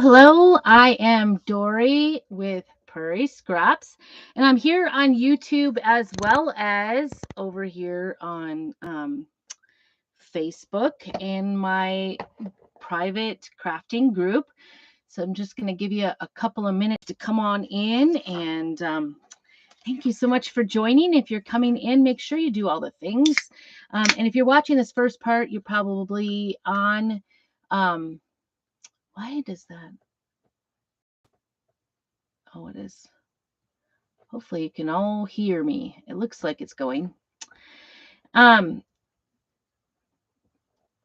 Hello. I am Dory with Prairie Scraps, and I'm here on YouTube as well as over here on Facebook in my private crafting group. So I'm just going to give you a couple of minutes to come on in and thank you so much for joining. If you're coming in, make sure you do all the things. And if you're watching this first part, you're probably on. Why does that? Oh, it is. Hopefully you can all hear me. It looks like it's going. Um,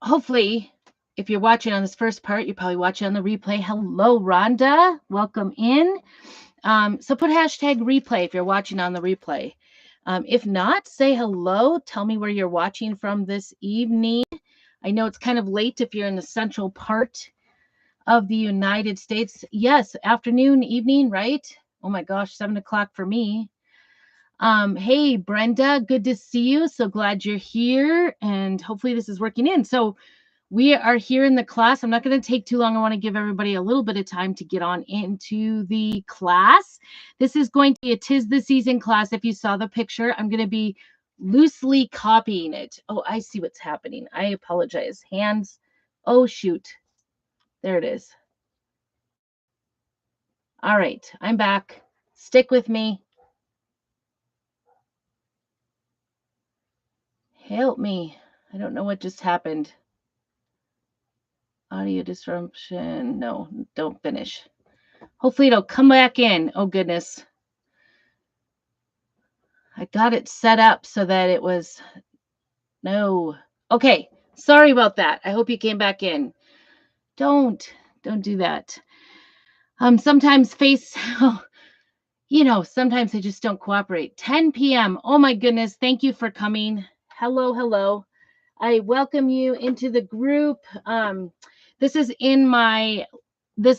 Hopefully, if you're watching on this first part, you're probably watching on the replay. Hello, Rhonda. Welcome in. So put hashtag replay if you're watching on the replay. If not, say hello. Tell me where you're watching from this evening. I know it's kind of late if you're in the central part of the United States. Yes, afternoon, evening, right? Oh my gosh, 7 o'clock for me. Hey, Brenda, good to see you. So glad you're here, and hopefully this is working in. So we are here in the class. I'm not going to take too long. I want to give everybody a little bit of time to get on into the class. This is going to be a Tis the Season class. If you saw the picture, I'm going to be loosely copying it. Oh, I see what's happening. I apologize. Hands. Oh, shoot. There it is. All right, I'm back. Stick with me. Help me. I don't know what just happened. Audio disruption. No, don't finish. Hopefully it'll come back in. Oh, goodness. I got it set up so that it was... No. Okay. Sorry about that. I hope you came back in. Don't do that. Sometimes sometimes they just don't cooperate. 10 p.m. Oh, my goodness. Thank you for coming. Hello. I welcome you into the group. This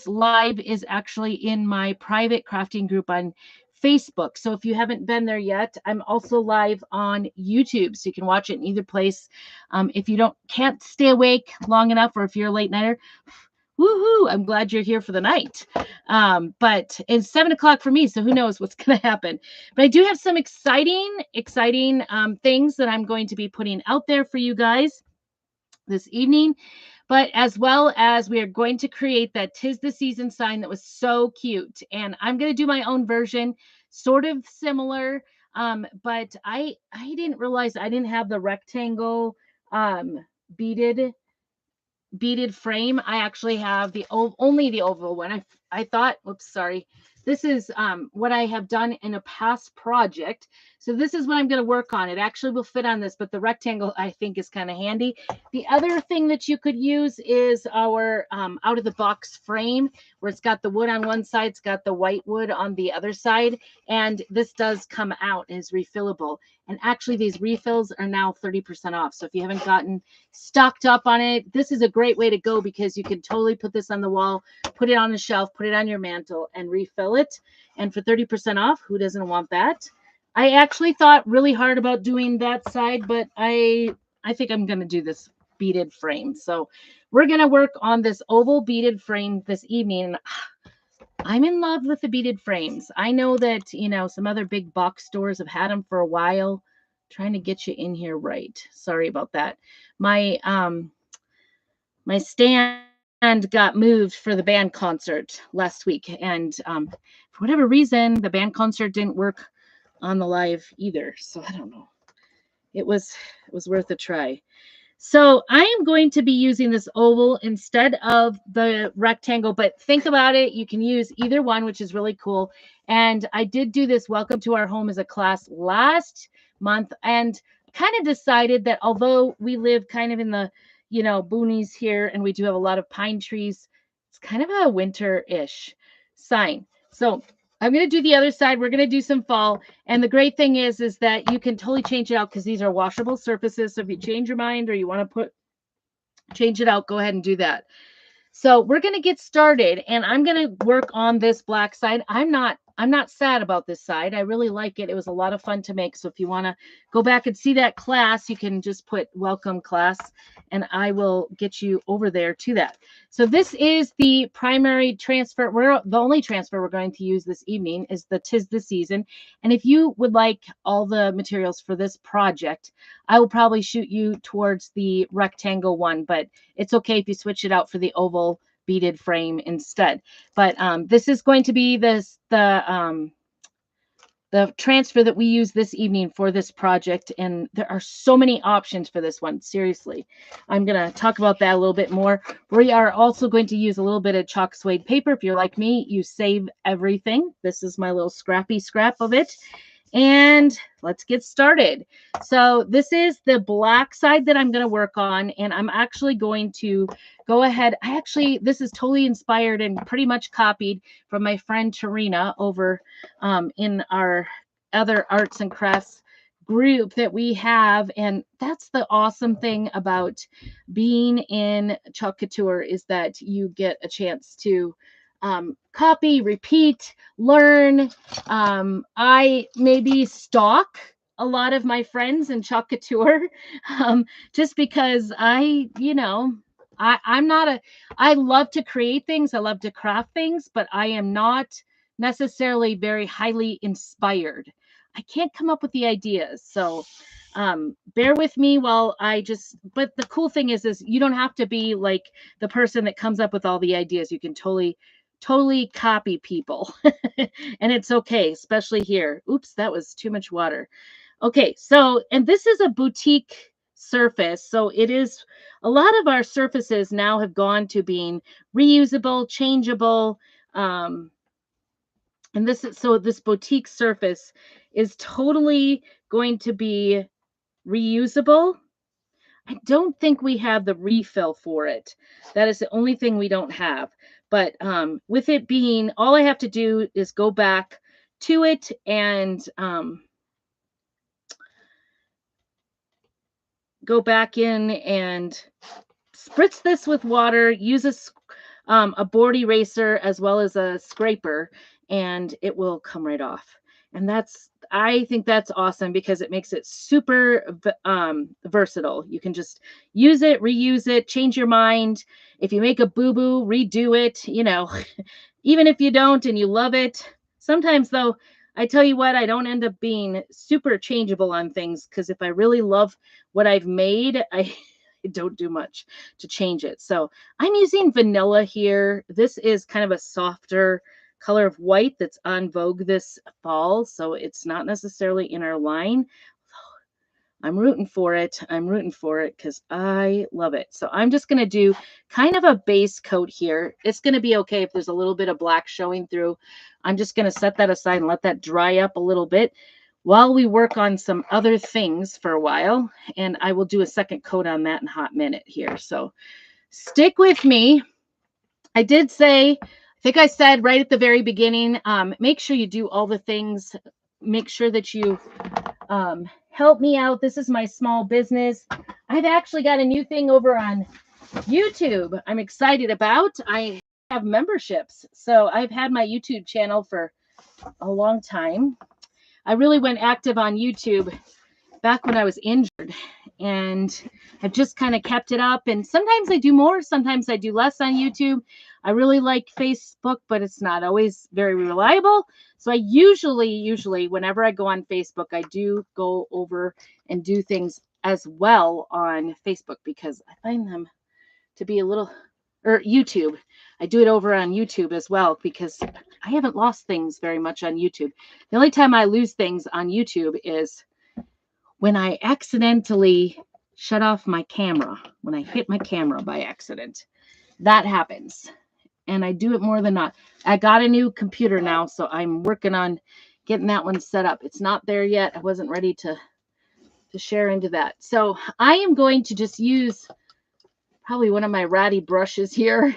live is actually in my private crafting group on Facebook. So if you haven't been there yet, I'm also live on YouTube, so you can watch it in either place. If you can't stay awake long enough, or if you're a late nighter, woohoo! I'm glad you're here for the night. But it's 7 o'clock for me, so who knows what's going to happen. But I do have some exciting things that I'm going to be putting out there for you guys this evening. But as well as we are going to create that Tis the Season sign that was so cute. And I'm going to do my own version, sort of similar. But I didn't realize I didn't have the rectangle beaded frame. I actually have only the oval one. I thought, oops, sorry. This is what I have done in a past project. So this is what I'm going to work on. It actually will fit on this, but the rectangle I think is kind of handy. The other thing that you could use is our out of the box frame, where it's got the wood on one side, it's got the white wood on the other side, and this does come out and is refillable. And actually these refills are now 30% off. So if you haven't gotten stocked up on it, this is a great way to go, because you can totally put this on the wall, put it on the shelf, put it on your mantle, and refill it. And for 30% off, who doesn't want that? I actually thought really hard about doing that side, but I think I'm going to do this beaded frame. So we're going to work on this oval beaded frame this evening. I'm in love with the beaded frames. I know that, some other big box stores have had them for a while. Trying to get you in here right. Sorry about that. My stand got moved for the band concert last week, and for whatever reason, the band concert didn't work on the live either. So I don't know. It was worth a try. So I am going to be using this oval instead of the rectangle, but think about it. You can use either one, which is really cool. And I did do this Welcome to Our Home as a class last month, and kind of decided that although we live kind of in the, boonies here, and we do have a lot of pine trees, it's kind of a winter-ish sign. So I'm going to do the other side. We're going to do some fall. And the great thing is that you can totally change it out, because these are washable surfaces. So if you change your mind or you want to change it out, go ahead and do that. So we're going to get started, and I'm going to work on this black side. I'm not I'm not sad about this side. I really like it. It was a lot of fun to make. So if you want to go back and see that class, you can just put welcome class and I will get you over there to that. So this is the primary transfer. The only transfer we're going to use this evening is the 'Tis the Season. And if you would like all the materials for this project, I will probably shoot you towards the rectangle one, but it's okay if you switch it out for the oval beaded frame instead. But this is going to be the transfer that we use this evening for this project, and there are so many options for this one. Seriously, I'm going to talk about that a little bit more. We are also going to use a little bit of chalk suede paper. If you're like me, you save everything. This is my little scrappy scrap of it. And let's get started. So this is the black side that I'm going to work on, and I'm actually going to go ahead. This is totally inspired and pretty much copied from my friend Tarina over in our other arts and crafts group that we have. And that's the awesome thing about being in Chalk Couture, is that you get a chance to copy, repeat, learn. I maybe stalk a lot of my friends in Chalk Couture just because I'm not I love to create things. I love to craft things, but I am not necessarily very highly inspired. I can't come up with the ideas. So bear with me while but the cool thing is you don't have to be like the person that comes up with all the ideas. You can totally copy people and it's okay, especially here. Oops, that was too much water. Okay, so, and this is a boutique surface. So it is, a lot of our surfaces now have gone to being reusable, changeable. And this boutique surface is totally going to be reusable. I don't think we have the refill for it. That is the only thing we don't have. But with it being, all I have to do is go back to it and go back in and spritz this with water, use a board eraser as well as a scraper, and it will come right off. And I think that's awesome because it makes it super versatile. You can just use it, reuse it, change your mind. If you make a boo-boo, redo it, even if you don't and you love it. Sometimes though, I tell you what, I don't end up being super changeable on things, because if I really love what I've made, I don't do much to change it. So I'm using vanilla here. This is kind of a softer color of white that's on vogue this fall, so it's not necessarily in our line. I'm rooting for it. I'm rooting for it because I love it. So I'm just going to do kind of a base coat here. It's going to be okay if there's a little bit of black showing through. I'm just going to set that aside and let that dry up a little bit while we work on some other things for a while. And I will do a second coat on that in a hot minute here. So stick with me. I did say, I think I said right at the very beginning, make sure you do all the things. Make sure that you help me out. This is my small business. I've actually got a new thing over on YouTube I'm excited about. I have memberships. So I've had my YouTube channel for a long time. I really went active on YouTube back when I was injured, and I've just kind of kept it up. And sometimes I do more, sometimes I do less on YouTube. I really like Facebook, but it's not always very reliable. So I usually, whenever I go on Facebook, I do go over and do things as well on Facebook, because I find them to be a little, or YouTube. I do it over on YouTube as well, because I haven't lost things very much on YouTube. The only time I lose things on YouTube is when I accidentally shut off my camera, when I hit my camera by accident. That happens. And I do it more than not. I got a new computer now, so I'm working on getting that one set up. It's not there yet. I wasn't ready to share into that. So I am going to just use probably one of my ratty brushes here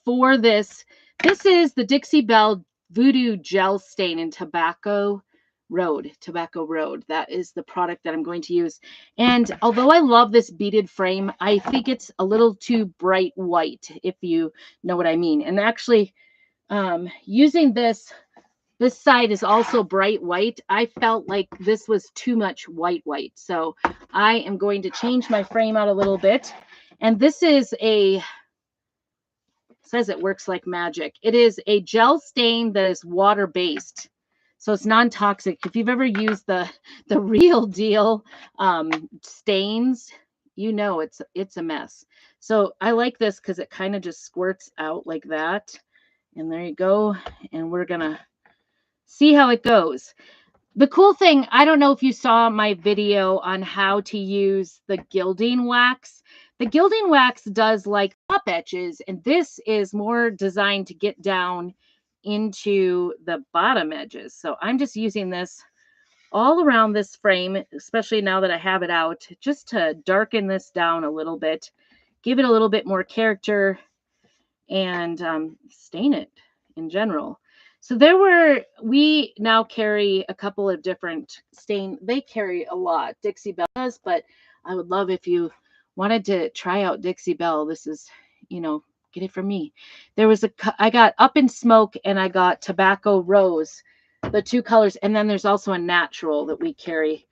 for this. This is the Dixie Belle Voodoo Gel Stain in Tobacco Road. That is the product that I'm going to use. And although I love this beaded frame, I think it's a little too bright white, if you know what I mean. And actually, Using this side is also bright white. I felt like this was too much white. So I am going to change my frame out a little bit. And this is says it works like magic. It is a gel stain that is water based. So it's non-toxic. If you've ever used the real deal stains, you know it's a mess. So I like this because it kind of just squirts out like that. And there you go. And we're gonna see how it goes. The cool thing, I don't know if you saw my video on how to use the gilding wax. The gilding wax does like top edges, and this is more designed to get down into the bottom edges. So I'm just using this all around this frame, especially now that I have it out, just to darken this down a little bit, give it a little bit more character, and stain it in general. So we now carry a couple of different stain. They carry a lot. Dixie Belle does, but I would love if you wanted to try out Dixie Belle. This is, get it from me. I got Up in Smoke and I got Tobacco Rose, the two colors. And then there's also a natural that we carry.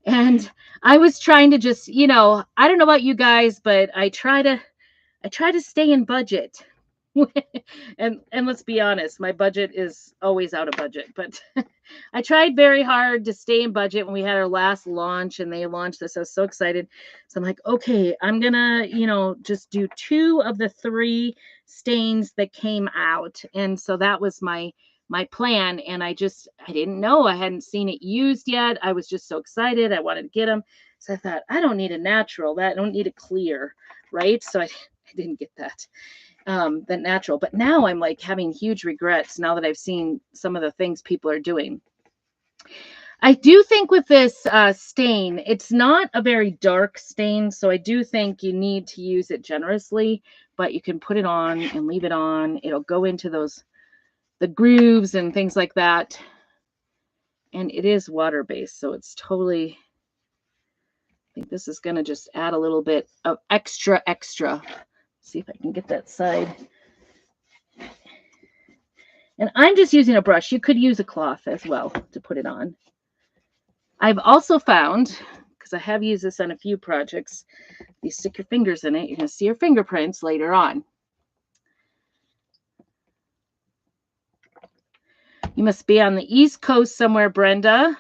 And I was trying to just, I don't know about you guys, but I try to stay in budget. and let's be honest, my budget is always out of budget, but I tried very hard to stay in budget when we had our last launch and they launched this. I was so excited. So I'm like, okay, I'm gonna, just do 2 of the 3 stains that came out. And so that was my plan. And I didn't know, I hadn't seen it used yet. I was just so excited. I wanted to get them. So I thought, I don't need a natural, I don't need a clear, right? So I didn't get that natural. But now I'm like having huge regrets now that I've seen some of the things people are doing. I do think with this stain, it's not a very dark stain, so I do think you need to use it generously, but you can put it on and leave it on. It'll go into the grooves and things like that. And it is water-based, so it's totally, I think this is going to just add a little bit of extra. See if I can get that side. And I'm just using a brush. You could use a cloth as well to put it on. I've also found, because I have used this on a few projects, you stick your fingers in it, you're going to see your fingerprints later on. You must be on the East Coast somewhere, Brenda.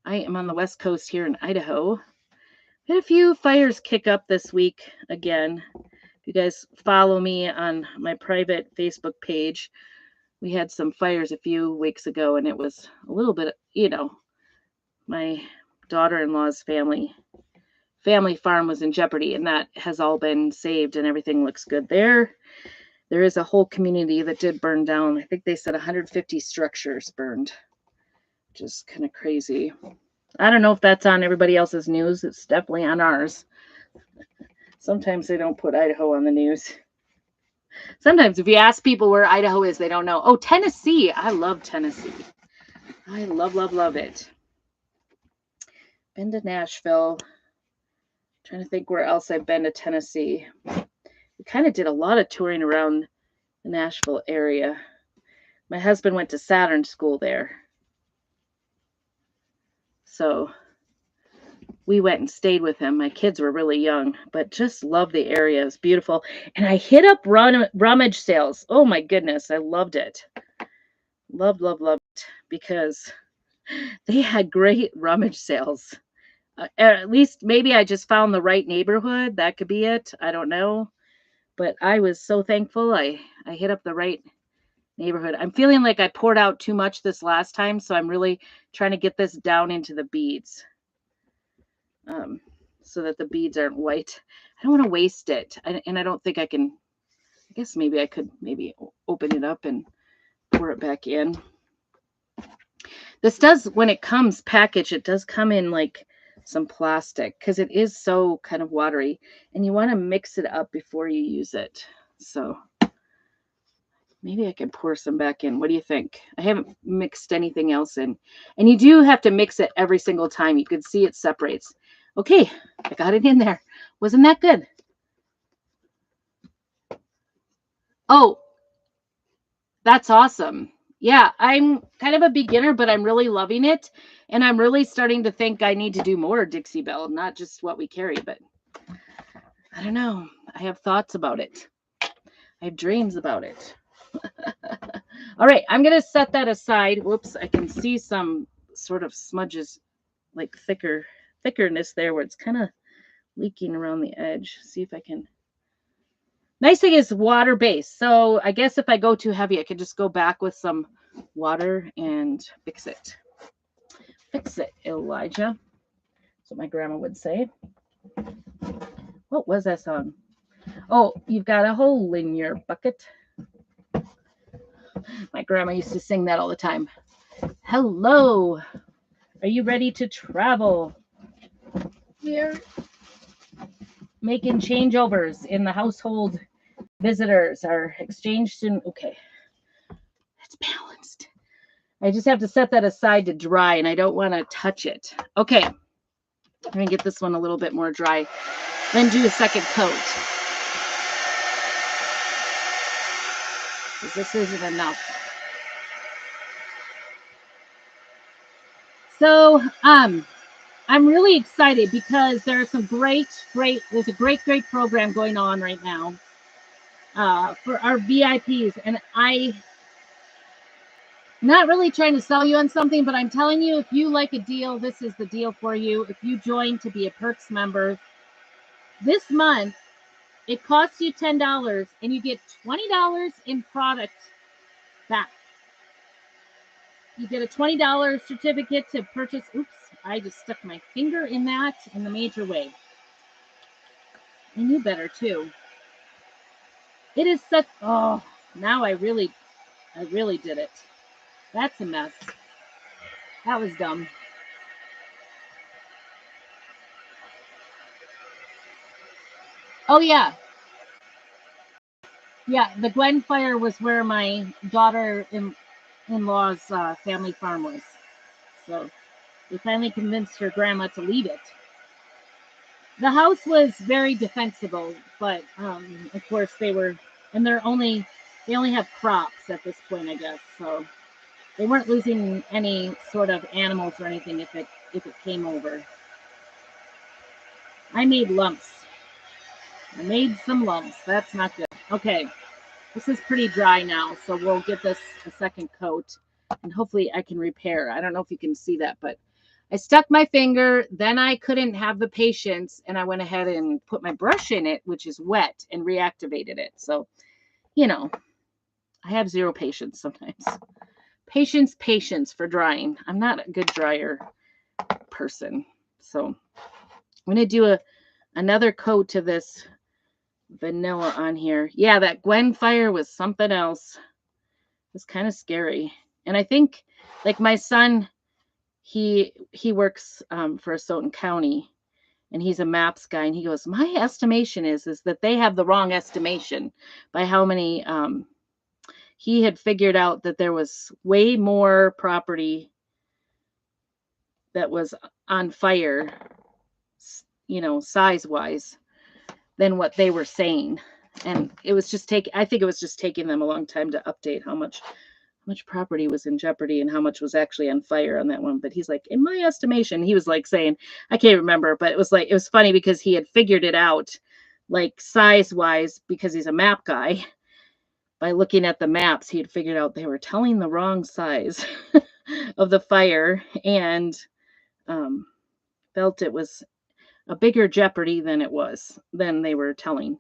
I am on the West Coast here in Idaho. Had a few fires kick up this week again. If you guys follow me on my private Facebook page, we had some fires a few weeks ago, and it was a little bit, my daughter-in-law's family farm was in jeopardy, and that has all been saved and everything looks good there. There is a whole community that did burn down. I think they said 150 structures burned, which is kind of crazy. I don't know if that's on everybody else's news. It's definitely on ours. Sometimes they don't put Idaho on the news. Sometimes if you ask people where Idaho is, they don't know. Oh, Tennessee. I love Tennessee. I love it. Been to Nashville. Trying to think where else I've been to Tennessee. We kind of did a lot of touring around the Nashville area. My husband went to Saturn school there. So we went and stayed with him. My kids were really young, but just loved the area. It was beautiful. And I hit up rummage sales. Oh my goodness, I loved it. Loved it because they had great rummage sales. At least maybe I just found the right neighborhood. That could be it. I don't know. But I was so thankful I hit up the right neighborhood. I'm feeling like I poured out too much this last time, so I'm really trying to get this down into the beads. So that the beads aren't white. I don't want to waste it. And I don't think I can, I guess maybe I could open it up and pour it back in. This does, when it comes packaged, it does come in like some plastic because it is so kind of watery and you want to mix it up before you use it. So maybe I can pour some back in. What do you think? I haven't mixed anything else in. And you do have to mix it every single time. You can see it separates. Okay, I got it in there. Wasn't that good? Oh, That's awesome. Yeah, I'm kind of a beginner, but I'm really loving it. And I'm really starting to think I need to do more Dixie Belle, not just what we carry, but I don't know. I have thoughts about it. I have dreams about it. All right, I'm going to set that aside. Whoops, I can see some sort of smudges, like thickerness there where it's kind of leaking around the edge. See if I can. Nice thing is water based. So I guess if I go too heavy, I could just go back with some water and fix it. Fix it, Elijah. That's what my grandma would say. What was that song? Oh, you've got a hole in your bucket. My grandma used to sing that all the time. Hello. Are you ready to travel? We're making changeovers in the household. Visitors are exchanged soon. Okay. It's balanced. I just have to set that aside to dry, and I don't want to touch it. Okay. I'm going to get this one a little bit more dry. Then do a second coat. Because this isn't enough. So, I'm really excited because there's some there's a great program going on right now for our VIPs. And I'm not really trying to sell you on something, but I'm telling you, if you like a deal, this is the deal for you. If you join to be a Perks member this month, it costs you $10 and you get $20 in product back. You get a $20 certificate to purchase. Oops, I just stuck my finger in that in the major way. And you better too. It is such, oh, now I really did it. That's a mess. That was dumb. Oh, yeah. Yeah, the Glen Fire was where my daughter-in-law's family farm was. So they finally convinced her grandma to leave it. The house was very defensible, but of course and they only have crops at this point, I guess. So they weren't losing any sort of animals or anything if it came over. I made lumps. I made some lumps. That's not good. Okay, this is pretty dry now, so we'll get this a second coat, and hopefully I can repair. I don't know if you can see that, but I stuck my finger, then I couldn't have the patience, and I went ahead and put my brush in it, which is wet, and reactivated it. So, I have zero patience sometimes. Patience for drying. I'm not a good dryer person. So I'm going to do another coat of this vanilla on here. Yeah, that Gwen Fire was something else. It was kind of scary. And I think, like, my son, he works for Asotin County, and he's a maps guy, and he goes, my estimation is that they have the wrong estimation by how many he had figured out that there was way more property that was on fire, size wise, than what they were saying. And it was just I think it was just taking them a long time to update how much property was in jeopardy and how much was actually on fire on that one. But he's like, in my estimation, he was like saying, I can't remember, but it was funny because he had figured it out, like size wise, because he's a map guy. By looking at the maps, he had figured out they were telling the wrong size of the fire, and felt it was a bigger jeopardy than they were telling.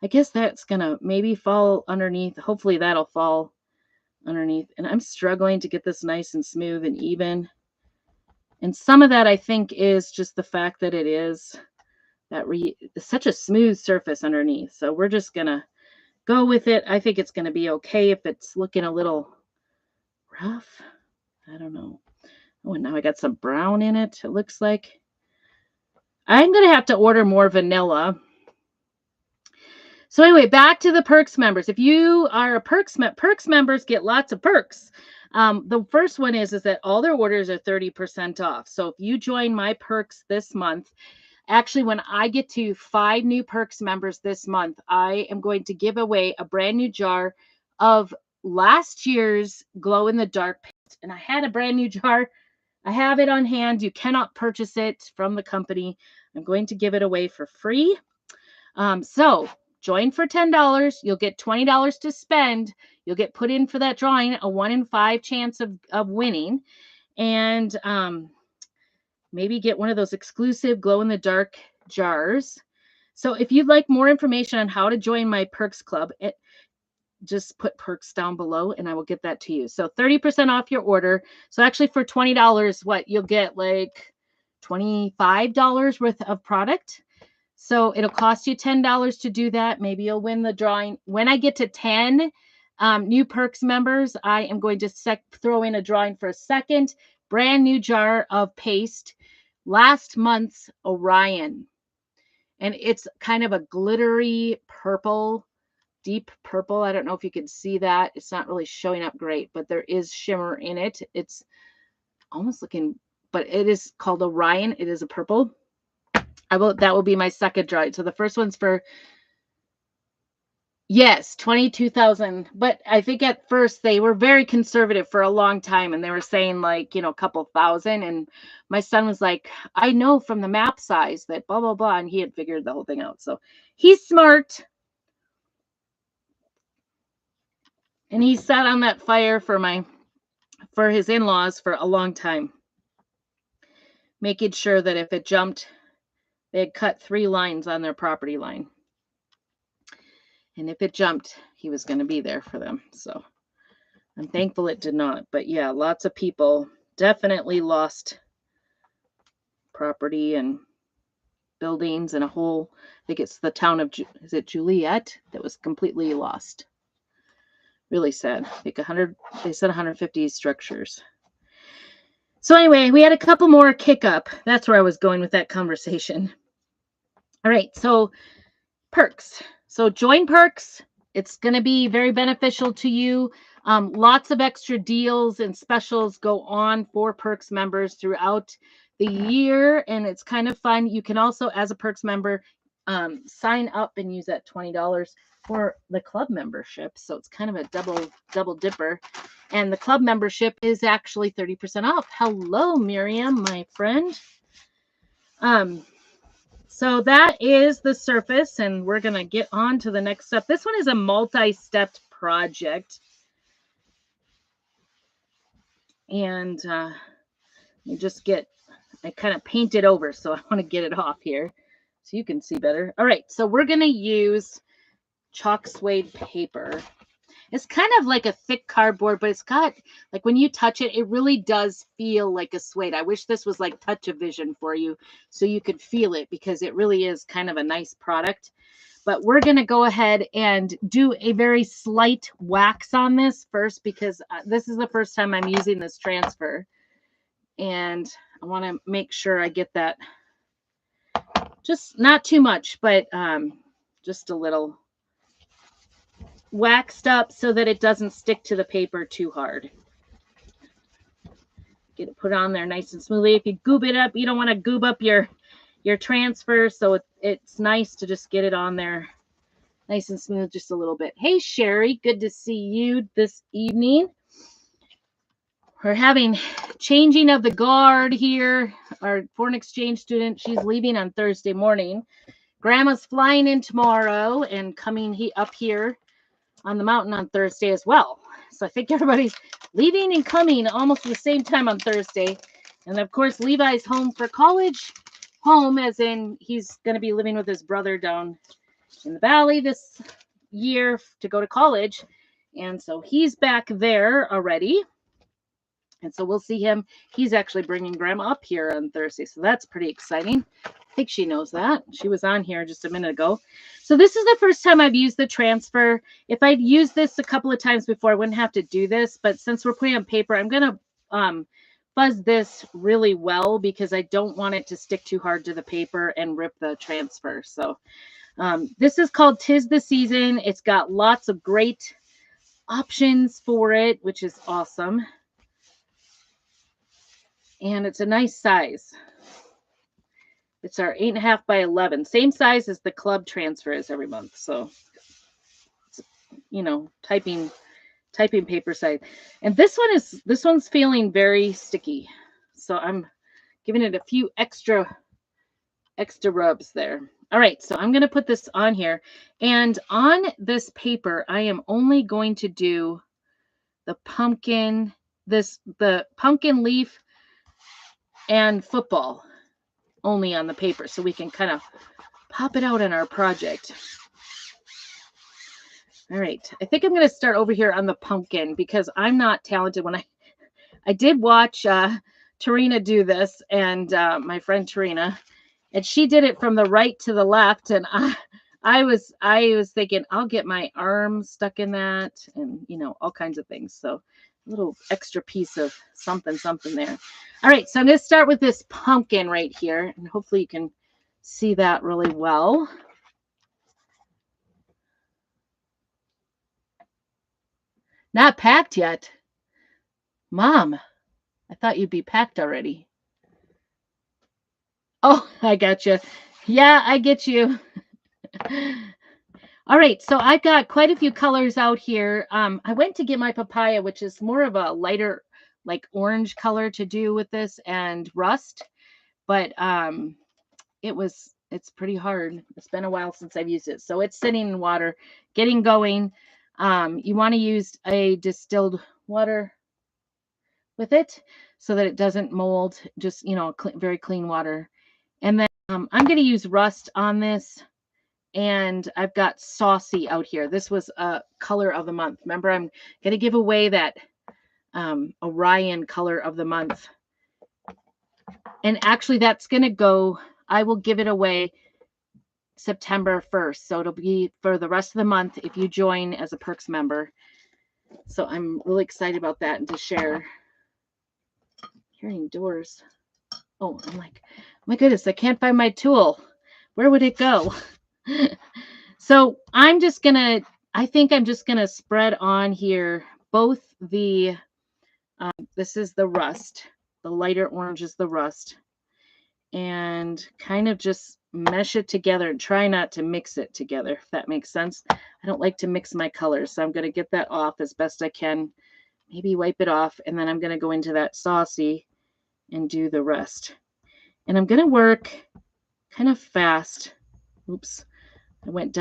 I guess that's gonna maybe fall underneath. Hopefully that'll fall underneath. And I'm struggling to get this nice and smooth and even. And some of that I think is just the fact that it is such a smooth surface underneath. So we're just gonna go with it. I think it's gonna be okay if it's looking a little rough. I don't know. Oh, and now I got some brown in it. It looks like I'm gonna have to order more vanilla. So anyway, back to the Perks members. If you are a Perks members get lots of perks. The first one is that all their orders are 30% off. So if you join my Perks this month, actually, when I get to 5 new Perks members this month, I am going to give away a brand new jar of last year's glow in the dark paint, and I had a brand new jar. I have it on hand. You cannot purchase it from the company. I'm going to give it away for free. So join for $10. You'll get $20 to spend. You'll get put in for that drawing, a 1 in 5 chance of winning. And maybe get one of those exclusive glow in the dark jars. So if you'd like more information on how to join my Perks Club, just put Perks down below and I will get that to you. So 30% off your order. So actually for $20, what you'll get like $25 worth of product. So it'll cost you $10 to do that. Maybe you'll win the drawing. When I get to 10 new Perks members, I am going to throw in a drawing for a second brand new jar of paste, last month's Orion. And it's kind of a glittery purple, deep purple. I don't know if you can see that. It's not really showing up great, but there is shimmer in it. It's almost looking, but it is called Orion. It is a purple. That will be my second drawing. So the first one's for, yes, 22,000. But I think at first they were very conservative for a long time. And they were saying like, a couple thousand. And my son was like, I know from the map size that blah, blah, blah. And he had figured the whole thing out. So he's smart. And he sat on that fire for his in-laws for a long time, making sure that if it jumped, they had cut 3 lines on their property line. And if it jumped, he was going to be there for them. So I'm thankful it did not. But yeah, lots of people definitely lost property and buildings and a whole, I think it's the town of, is it Juliet, that was completely lost. Really sad. I think they said 150 structures. So anyway, we had a couple more kick up. That's where I was going with that conversation. All right, so Perks. So join Perks. It's going to be very beneficial to you. Lots of extra deals and specials go on for Perks members throughout the year, and it's kind of fun. You can also, as a Perks member, sign up and use that $20 for the club membership. So it's kind of a double dipper. And the club membership is actually 30% off. Hello, Miriam, my friend. So that is the surface, and we're going to get on to the next step. This one is a multi-stepped project. And you just I kind of paint it over, so I want to get it off here so you can see better. All right, so we're going to use chalk suede paper. It's kind of like a thick cardboard, but it's got, like when you touch it, it really does feel like a suede. I wish this was like Touch-O-Vision for you so you could feel it, because it really is kind of a nice product. But we're going to go ahead and do a very slight wax on this first, because this is the first time I'm using this transfer. And I want to make sure I get that just not too much, but just a little waxed up so that it doesn't stick to the paper too hard. Get it put on there nice and smoothly. If you goob it up, you don't want to goob up your transfer, so it's nice to just get it on there nice and smooth just a little bit. Hey, Sherry, good to see you this evening. We're having changing of the guard here. Our foreign exchange student, she's leaving on Thursday morning. Grandma's flying in tomorrow and coming up here on the mountain on Thursday as well. So I think everybody's leaving and coming almost at the same time on Thursday. And of course, Levi's home for college. Home as in he's going to be living with his brother down in the valley this year to go to college. And so he's back there already. And so we'll see him. He's actually bringing Grandma up here on Thursday. So that's pretty exciting. I think she knows that. She was on here just a minute ago. So this is the first time I've used the transfer. If I'd used this a couple of times before, I wouldn't have to do this. But since we're putting on paper, I'm going to fuzz this really well, because I don't want it to stick too hard to the paper and rip the transfer. So this is called 'Tis the Season. It's got lots of great options for it, which is awesome. And it's a nice size. It's our 8.5 by 11, same size as the club transfer is every month. So, typing typing paper side. And this one's feeling very sticky. So I'm giving it a few extra rubs there. All right, so I'm going to put this on here. And on this paper, I am only going to do the pumpkin, the pumpkin leaf and football only on the paper, so we can kind of pop it out in our project. All right, I think I'm going to start over here on the pumpkin because I'm not talented. When I did watch Tarina do this, and my friend Tarina, and she did it from the right to the left, and I was thinking I'll get my arm stuck in that, and all kinds of things. So a little extra piece of something there. All right, so I'm going to start with this pumpkin right here, and hopefully you can see that really well. Not packed yet. Mom, I thought you'd be packed already. Oh, I got you. Yeah, I get you. All right, so I've got quite a few colors out here. I went to get my papaya, which is more of a lighter, like orange color to do with this, and rust, but it's pretty hard. It's been a while since I've used it, so it's sitting in water, getting going. You want to use a distilled water with it so that it doesn't mold. Just very clean water, and then I'm going to use rust on this. And I've got Saucy out here. This was a color of the month. Remember, I'm going to give away that Orion color of the month. And actually, that's going to go, I will give it away September 1st. So it'll be for the rest of the month if you join as a Perks member. So I'm really excited about that and to share. Hearing doors. Oh, I'm like, my goodness, I can't find my tool. Where would it go? So I think I'm just going to spread on here both the, this is the rust, the lighter orange is the rust, and kind of just mesh it together and try not to mix it together, if that makes sense. I don't like to mix my colors, so I'm going to get that off as best I can, maybe wipe it off, and then I'm going to go into that Saucy and do the rest. And I'm going to work kind of fast. Oops. I went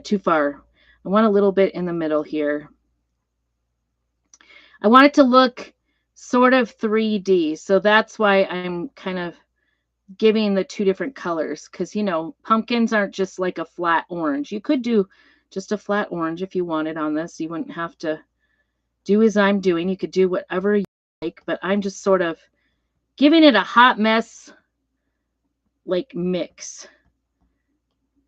too far. I want a little bit in the middle here. I want it to look sort of 3D. So that's why I'm kind of giving the two different colors, because, pumpkins aren't just like a flat orange. You could do just a flat orange if you wanted on this. You wouldn't have to do as I'm doing. You could do whatever you like, but I'm just sort of giving it a hot mess like mix.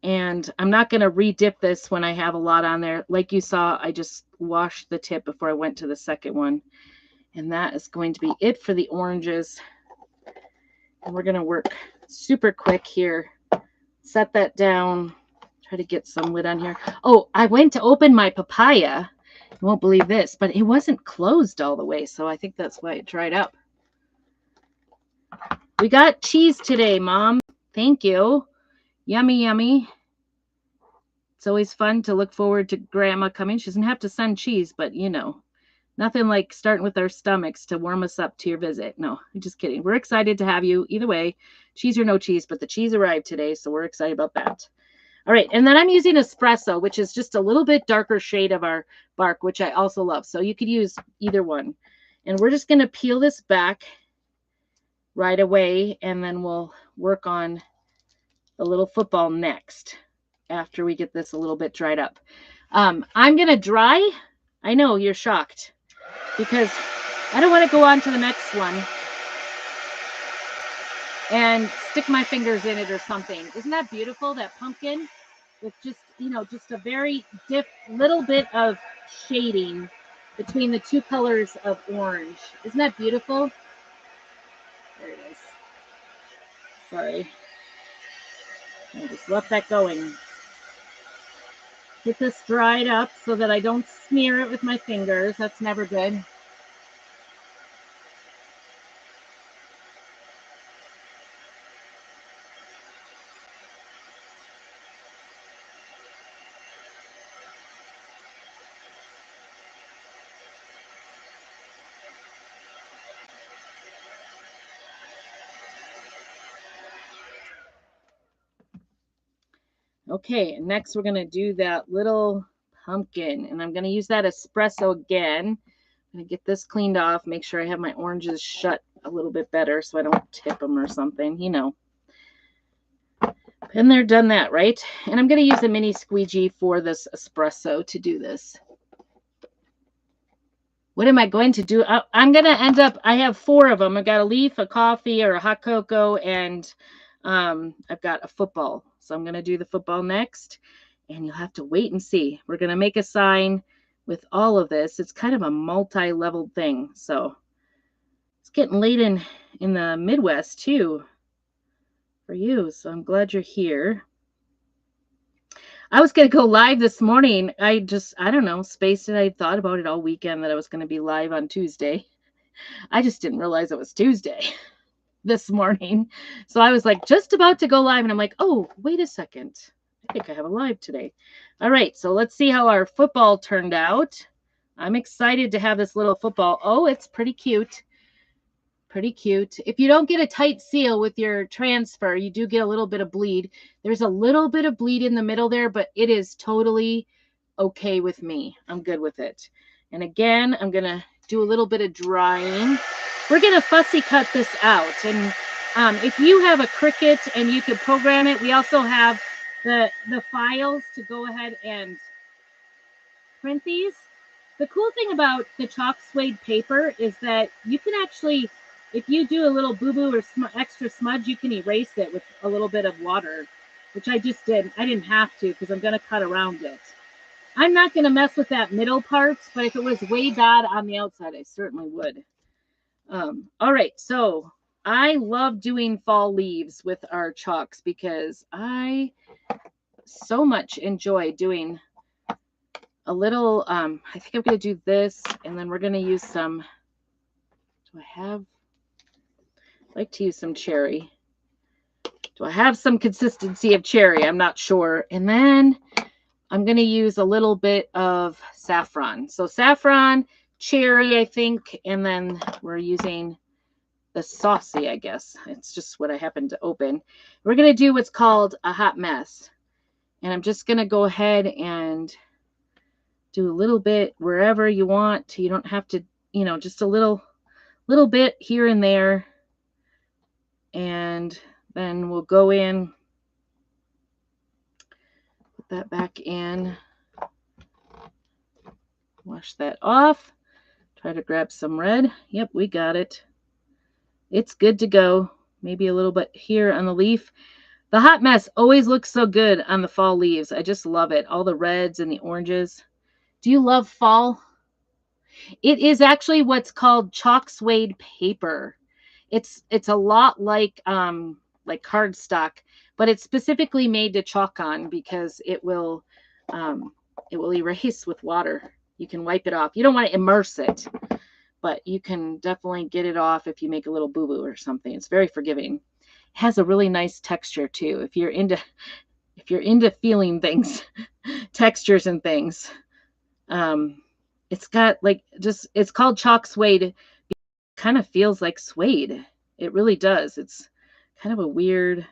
And I'm not going to re-dip this when I have a lot on there. Like you saw, I just washed the tip before I went to the second one. And that is going to be it for the oranges. And we're going to work super quick here. Set that down. Try to get some lid on here. Oh, I went to open my papaya. You won't believe this, but it wasn't closed all the way. So I think that's why it dried up. We got cheese today, Mom. Thank you. Yummy, yummy. It's always fun to look forward to Grandma coming. She doesn't have to send cheese, but nothing like starting with our stomachs to warm us up to your visit. No, I'm just kidding. We're excited to have you either way, cheese or no cheese, but the cheese arrived today, so we're excited about that. All right, and then I'm using espresso, which is just a little bit darker shade of our bark, which I also love. So you could use either one. And we're just going to peel this back right away, and then we'll work on the little football next after we get this a little bit dried up. I'm going to dry. I know you're shocked because I don't want to go on to the next one and stick my fingers in it or something. Isn't that beautiful, that pumpkin with just, just a very little bit of shading between the two colors of orange. Isn't that beautiful? There it is. Sorry. I just left that going. Get this dried up so that I don't smear it with my fingers. That's never good. Okay, and next we're going to do that little pumpkin, and I'm going to use that espresso again. I'm going to get this cleaned off, make sure I have my oranges shut a little bit better so I don't tip them or something, you know. Been there, done that, right? And I'm going to use a mini squeegee for this espresso to do this. What am I going to do? I'm going to end up, I have 4 of them. I've got a leaf, a coffee, or a hot cocoa, and I've got a football. So I'm going to do the football next, and you'll have to wait and see. We're going to make a sign with all of this. It's kind of a multi-leveled thing. So it's getting late in the Midwest, too, for you. So I'm glad you're here. I was going to go live this morning. I don't know, spaced it. I thought about it all weekend that I was going to be live on Tuesday. I just didn't realize it was Tuesday this morning. So I was like just about to go live and I'm like, oh, wait a second. I think I have a live today. All right. So let's see how our football turned out. I'm excited to have this little football. Oh, it's pretty cute. Pretty cute. If you don't get a tight seal with your transfer, you do get a little bit of bleed. There's a little bit of bleed in the middle there, but it is totally okay with me. I'm good with it. And again, I'm going to do a little bit of drying. We're going to fussy cut this out. And if you have a Cricut and you could program it, we also have the files to go ahead and print these. The cool thing about the chalk suede paper is that you can actually, if you do a little boo-boo or extra smudge, you can erase it with a little bit of water, which I just did. I didn't have to because I'm going to cut around it. I'm not going to mess with that middle part, but if it was way bad on the outside, I certainly would. All right, so I love doing fall leaves with our chalks because I so much enjoy doing a little, I think I'm going to do this, and then we're going to use some, I like to use some cherry. Do I have some consistency of cherry? I'm not sure. And then I'm going to use a little bit of saffron. So saffron, cherry, I think, and then we're using the saucy, I guess. It's just what I happen to open. We're going to do what's called a hot mess. And I'm just going to go ahead and do a little bit wherever you want. You don't have to, you know, just a little bit here and there. And then we'll go in, put that back in, wash that off, try to grab some red. Yep, we got it. It's good to go. Maybe a little bit here on the leaf. The hot mess always looks so good on the fall leaves. I just love it. All the reds and the oranges. Do you love fall? It is actually what's called chalk suede paper. It's a lot like cardstock, but it's specifically made to chalk on because it will erase with water. You can wipe it off. You don't want to immerse it, but you can definitely get it off if you make a little boo-boo or something. It's very forgiving. It has a really nice texture too. If you're into feeling things, textures and things. It's got it's called chalk suede. It kind of feels like suede. It really does. It's kind of a weird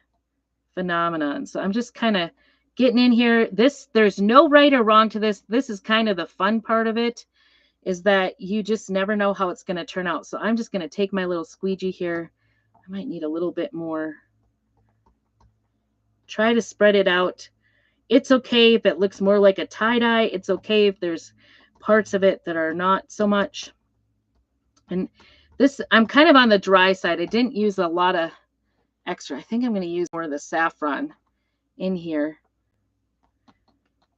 phenomenon. So I'm just kind of getting in here. There's no right or wrong to this. This is kind of the fun part of it, is that you just never know how it's going to turn out. So I'm just going to take my little squeegee here. I might need a little bit more. Try to spread it out. It's okay if it looks more like a tie-dye. It's okay if there's parts of it that are not so much. And this, I'm kind of on the dry side. I didn't use a lot of extra. I think I'm going to use more of the saffron in here.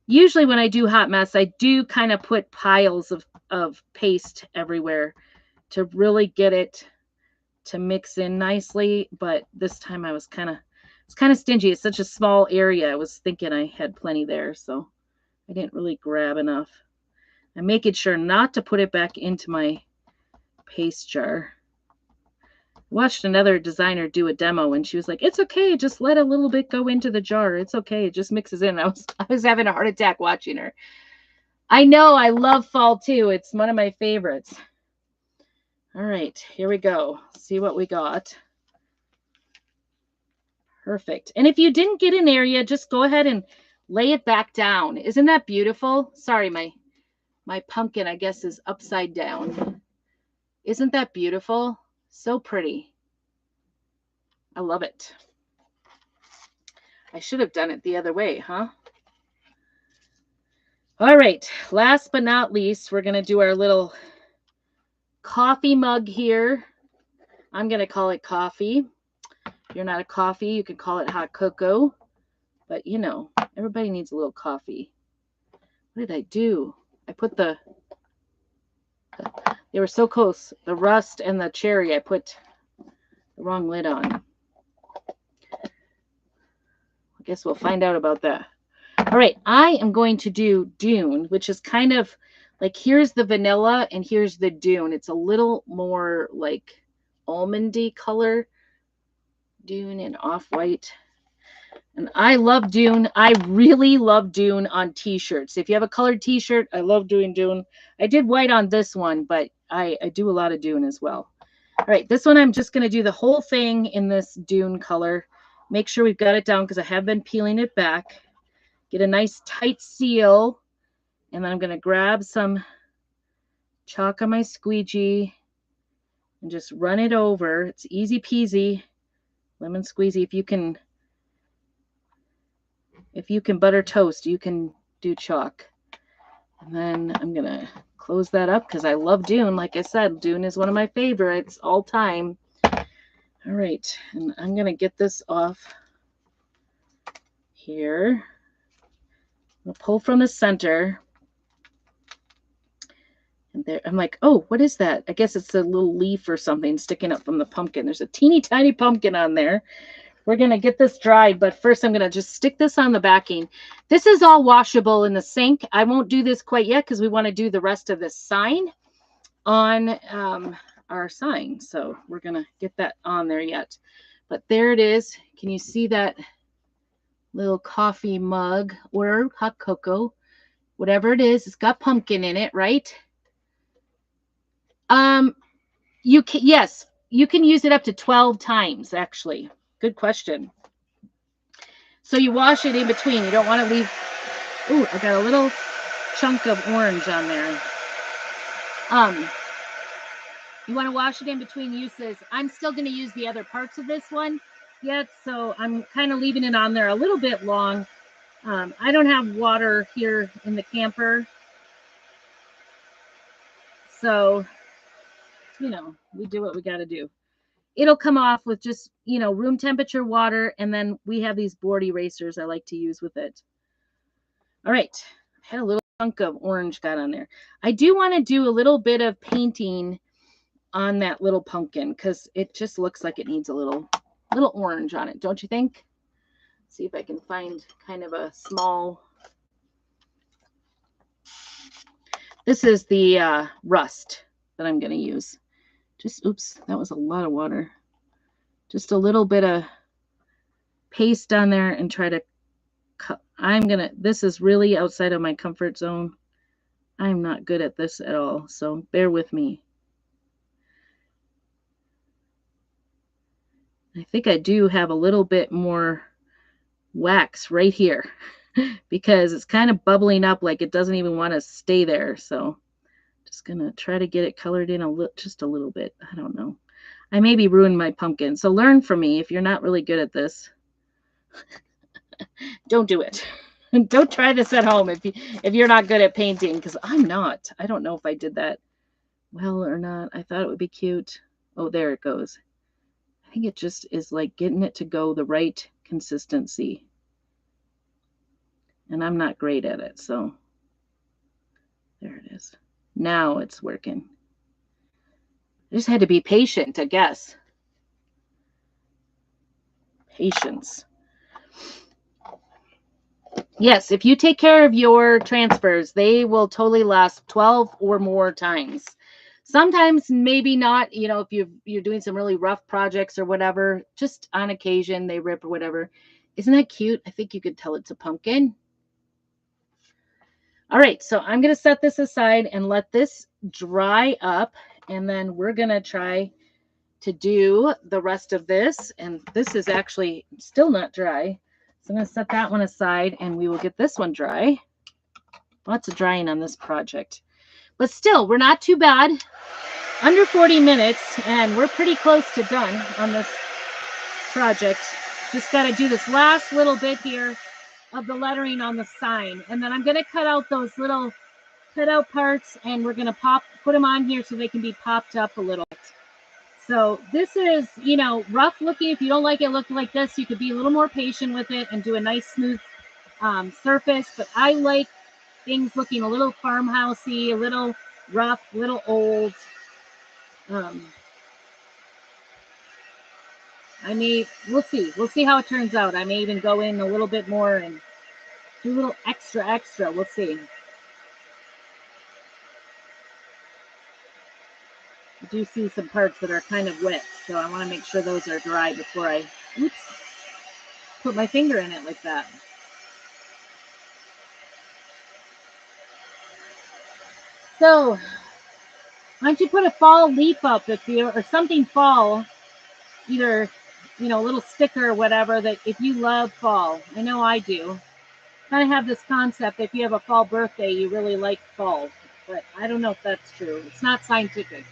Usually when I do hot mess, I do kind of put piles of paste everywhere to really get it to mix in nicely. But this time I was kind of stingy. It's such a small area. I was thinking I had plenty there, so I didn't really grab enough. I'm making sure not to put it back into my paste jar. I watched another designer do a demo and she was like, it's okay, just let a little bit go into the jar. It's okay, it just mixes in. I was having a heart attack watching her. I know, I love fall too. It's one of my favorites. All right, here we go. See what we got. Perfect. And if you didn't get an area, just go ahead and lay it back down. Isn't that beautiful? Sorry, my pumpkin, I guess, is upside down. Isn't that beautiful? So pretty. I love it. I should have done it the other way, huh? All right, last but not least, we're going to do our little coffee mug here. I'm going to call it coffee. If you're not a coffee, you can call it hot cocoa. But, you know, everybody needs a little coffee. What did I do? I put they were so close. The rust and the cherry, I put the wrong lid on. I guess we'll find out about that. All right, I am going to do Dune, which is kind of like, here's the vanilla and here's the Dune. It's a little more like almondy color. Dune and off-white. And I love Dune. I really love Dune on t-shirts. If you have a colored t-shirt, I love doing Dune. I did white on this one, but I do a lot of Dune as well. All right, this one I'm just going to do the whole thing in this Dune color. Make sure we've got it down because I have been peeling it back. Get a nice tight seal. And then I'm going to grab some chalk on my squeegee and just run it over. It's easy peasy. Lemon squeezy. If you can butter toast, you can do chalk. And then I'm going to close that up because I love Dune. Like I said, Dune is one of my favorites all time. All right. And I'm going to get this off here. I'll pull from the center. And there, I'm like, oh, what is that? I guess it's a little leaf or something sticking up from the pumpkin. There's a teeny tiny pumpkin on there. We're going to get this dried, but first I'm going to just stick this on the backing. This is all washable in the sink. I won't do this quite yet because we want to do the rest of this sign on our sign. So we're going to get that on there yet. But there it is. Can you see that little coffee mug or hot cocoa? Whatever it is, it's got pumpkin in it, right? You can, yes, you can use it up to 12 times, actually. Good question. So you wash it in between. You don't want to leave. Ooh, I got a little chunk of orange on there. You want to wash it in between uses. I'm still going to use the other parts of this one yet, so I'm kind of leaving it on there a little bit long. I don't have water here in the camper, so, you know, we do what we got to do. It'll come off with just, you know, room temperature water, and then we have these board erasers I like to use with it. All right, I had a little chunk of orange got on there. I do want to do a little bit of painting on that little pumpkin because it just looks like it needs a little orange on it, don't you think? See if I can find kind of a small. This is the rust that I'm going to use. Just, oops, that was a lot of water. Just a little bit of paste on there and try to cut. This is really outside of my comfort zone. I'm not good at this at all, so bear with me. I think I do have a little bit more wax right here because it's kind of bubbling up like it doesn't even want to stay there. So just gonna try to get it colored in just a little bit. I don't know. I maybe ruined my pumpkin. So learn from me if you're not really good at this. Don't do it. Don't try this at home if you're not good at painting, because I'm not. I don't know if I did that well or not. I thought it would be cute. Oh, there it goes. I think it just is like getting it to go the right consistency. And I'm not great at it, so there it is. Now it's working. I just had to be patient, I guess. Patience. Yes, if you take care of your transfers, they will totally last 12 or more times. Sometimes maybe not, you know, if you're doing some really rough projects or whatever, just on occasion they rip or whatever. Isn't that cute? I think you could tell it's a pumpkin. All right, so I'm going to set this aside and let this dry up, and then we're going to try to do the rest of this. And this is actually still not dry, So I'm going to set that one aside and we will get this one dry. Lots of drying on this project. But still, we're not too bad. Under 40 minutes, and we're pretty close to done on this project. Just got to do this last little bit here of the lettering on the sign. And then I'm going to cut out those little cutout parts, and we're going to put them on here so they can be popped up a little bit. So this is, you know, rough looking. If you don't like it looking like this, you could be a little more patient with it and do a nice smooth surface. But I like things looking a little farmhousey, a little rough, a little old. We'll see. We'll see how it turns out. I may even go in a little bit more and do a little extra. We'll see. I do see some parts that are kind of wet, so I want to make sure those are dry before I, put my finger in it like that. So, why don't you put a fall leaf up or something fall, either, you know, a little sticker or whatever, that if you love fall. I know I do. Kind of have this concept, if you have a fall birthday, you really like fall. But I don't know if that's true. It's not scientific.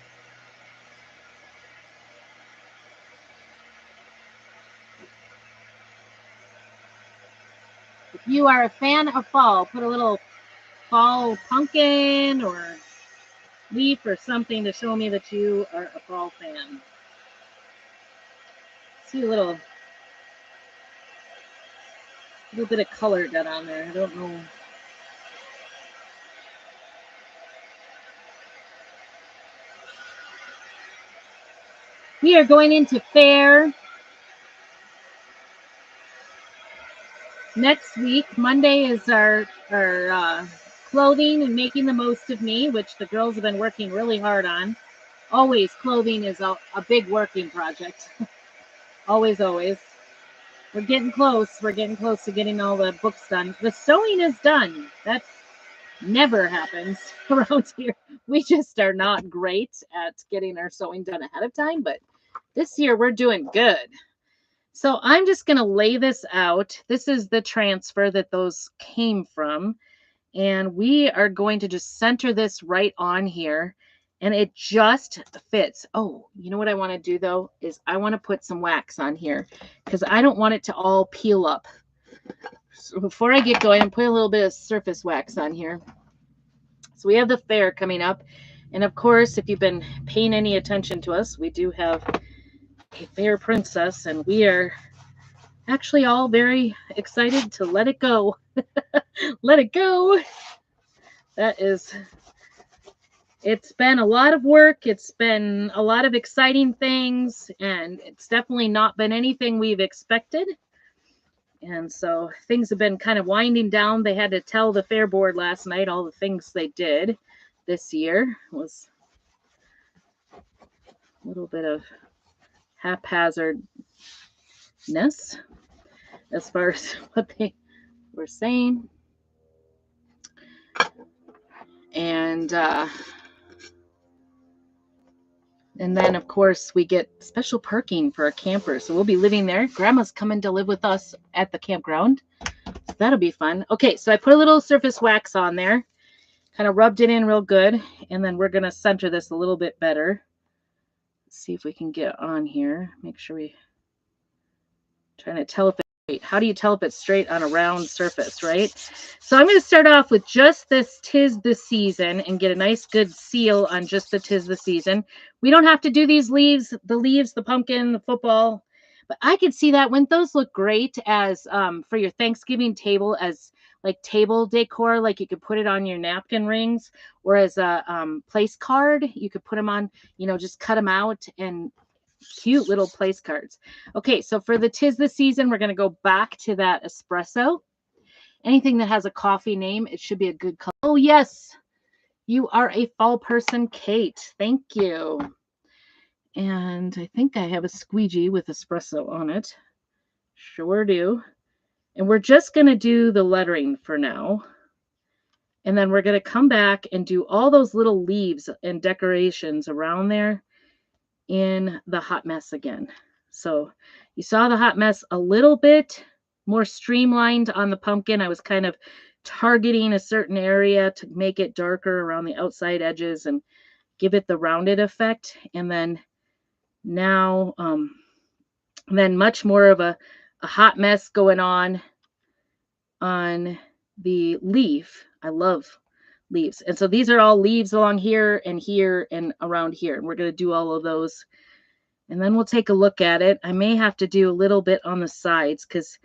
If you are a fan of fall, put a little fall pumpkin or leaf or something to show me that you are a fall fan. See a little bit of color got on there. I don't know. We are going into fair next week. Monday is our clothing and making the most of me, which the girls have been working really hard on. Always clothing is a big working project. always. We're getting close. We're getting close to getting all the books done. The sewing is done. That's never happens around here. We just are not great at getting our sewing done ahead of time, but this year we're doing good. So I'm just going to lay this out. This is the transfer that those came from. And we are going to just center this right on here. And it just fits. Oh, you know what I want to do, though, is I want to put some wax on here because I don't want it to all peel up. So before I get going, I'm putting a little bit of surface wax on here. So we have the fair coming up. And, of course, if you've been paying any attention to us, we do have a fair princess, and we are actually all very excited to let it go. Let it go. It's been a lot of work. It's been a lot of exciting things, and it's definitely not been anything we've expected. And so things have been kind of winding down. They had to tell the fair board last night all the things they did this year. It was a little bit of haphazardness as far as what they were saying. And then, of course, we get special parking for our campers. So we'll be living there. Grandma's coming to live with us at the campground. So that'll be fun. Okay, so I put a little surface wax on there. Kind of rubbed it in real good. And then we're going to center this a little bit better. Let's see if we can get on here. Make sure we... Trying to tell if it's straight. How do you tell if it's straight on a round surface, right? So I'm going to start off with just this 'Tis the Season and get a nice good seal on just the 'Tis the Season. We don't have to do these leaves, the pumpkin, the football, but I could see that. Wouldn't those look great as for your Thanksgiving table, as like table decor? Like you could put it on your napkin rings, or as a place card. You could put them on, you know, just cut them out, and cute little place cards. Okay, so for the 'Tis the Season, we're going to go back to that espresso. Anything that has a coffee name, it should be a good color. Oh, yes. You are a fall person, Kate. Thank you. And I think I have a squeegee with espresso on it. Sure do. And we're just going to do the lettering for now. And then we're going to come back and do all those little leaves and decorations around there in the hot mess again. So you saw the hot mess a little bit more streamlined on the pumpkin. I was kind of targeting a certain area to make it darker around the outside edges and give it the rounded effect. And then now, then much more of a hot mess going on the leaf. I love leaves. And so these are all leaves along here and around here. And we're going to do all of those. And then we'll take a look at it. I may have to do a little bit on the sides because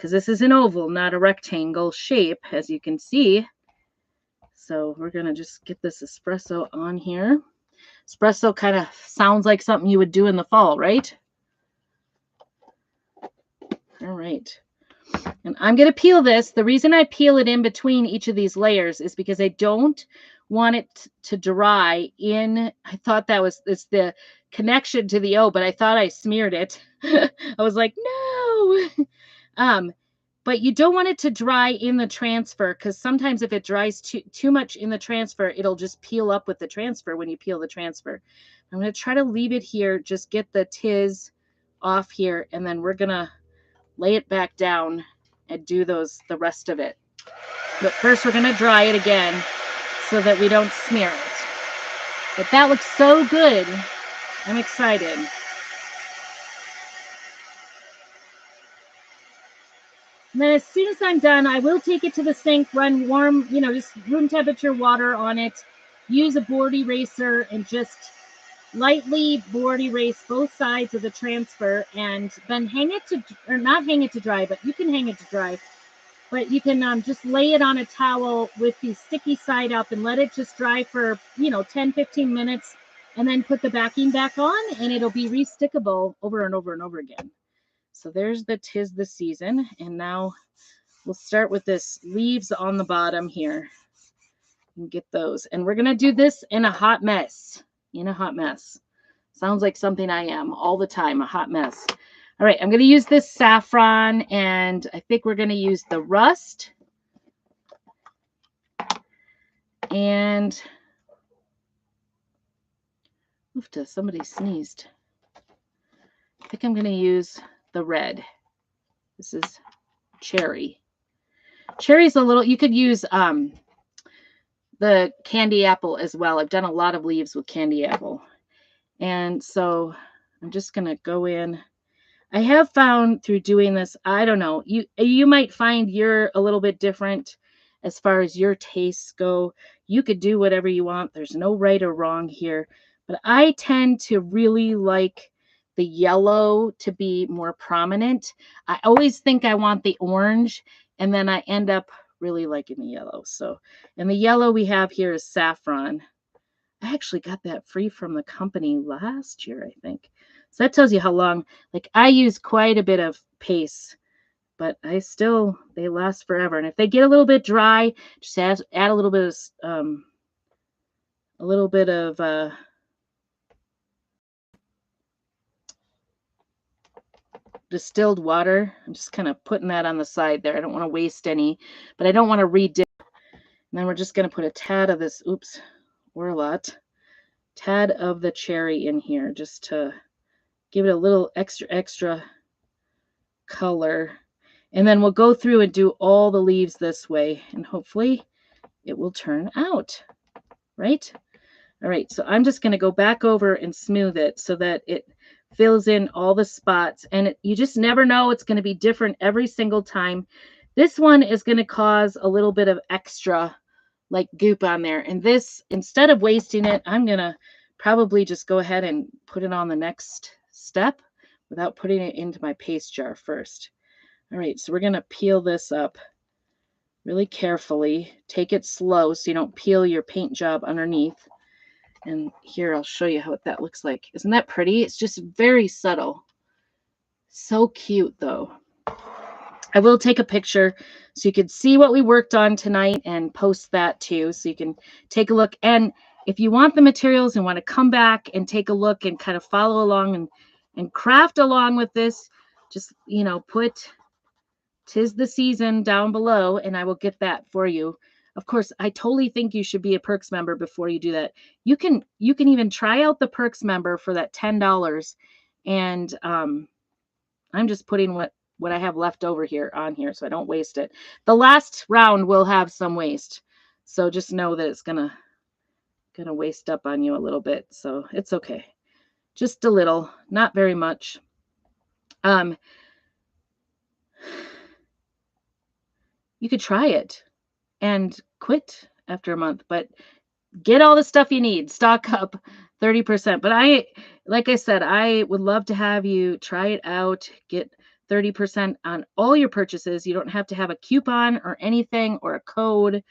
this is an oval, not a rectangle shape, as you can see. So we're going to just get this espresso on here. Espresso kind of sounds like something you would do in the fall, right? All right. And I'm going to peel this. The reason I peel it in between each of these layers is because I don't want it to dry in. I thought it's the connection to the O, but I thought I smeared it. I was like, no. But you don't want it to dry in the transfer, because sometimes if it dries too much in the transfer, it'll just peel up with the transfer when you peel the transfer. I'm going to try to leave it here, just get the tiz off here, and then we're going to lay it back down and do the rest of it. But first we're going to dry it again so that we don't smear it. But that looks so good. I'm excited. And then as soon as I'm done, I will take it to the sink, run warm, just room temperature water on it, use a board eraser, and just lightly board erase both sides of the transfer, and then hang it to, or not hang it to dry, but you can hang it to dry. But you can just lay it on a towel with the sticky side up and let it just dry for, 10, 15 minutes, and then put the backing back on, and it'll be restickable over and over and over again. So there's the 'Tis the Season. And now we'll start with this leaves on the bottom here and get those. And we're going to do this in a hot mess. Sounds like something I am all the time, a hot mess. All right, I'm going to use this saffron, and I think we're going to use the rust. And somebody sneezed. I think I'm going to use the red. This is cherry. Cherry's a little, you could use the candy apple as well. I've done a lot of leaves with candy apple. And so I'm just going to go in. I have found through doing this, I don't know, you might find you're a little bit different as far as your tastes go. You could do whatever you want. There's no right or wrong here. But I tend to really like the yellow to be more prominent. I always think I want the orange, and then I end up really liking the yellow. So, and the yellow we have here is saffron. I actually got that free from the company last year, I think. So that tells you how long, like I use quite a bit of paste, but they last forever. And if they get a little bit dry, just add a little bit of distilled water. I'm just kind of putting that on the side there. I don't want to waste any, but I don't want to redip. And then we're just going to put a tad of this, or a lot, tad of the cherry in here just to give it a little extra color. And then we'll go through and do all the leaves this way, and hopefully it will turn out, right? All right, so I'm just going to go back over and smooth it so that it fills in all the spots. And you just never know. It's going to be different every single time. This one is going to cause a little bit of extra like goop on there. And this, instead of wasting it, I'm going to probably just go ahead and put it on the next step without putting it into my paste jar first. All right, so we're going to peel this up really carefully. Take it slow so you don't peel your paint job underneath. And here, I'll show you what that looks like. Isn't that pretty? It's just very subtle. So cute, though. I will take a picture so you can see what we worked on tonight and post that too, so you can take a look. And if you want the materials and want to come back and take a look and kind of follow along and craft along with this, just, put 'Tis the Season down below, and I will get that for you. Of course, I totally think you should be a Perks member before you do that. You can even try out the Perks member for that $10. And I'm just putting what what I have left over here on here so I don't waste it. The last round will have some waste. So just know that it's gonna waste up on you a little bit. So it's okay. Just a little, not very much. You could try it and quit after a month, but get all the stuff you need, stock up 30%. But like I said, I would love to have you try it out, get 30% on all your purchases. You don't have to have a coupon or anything or a code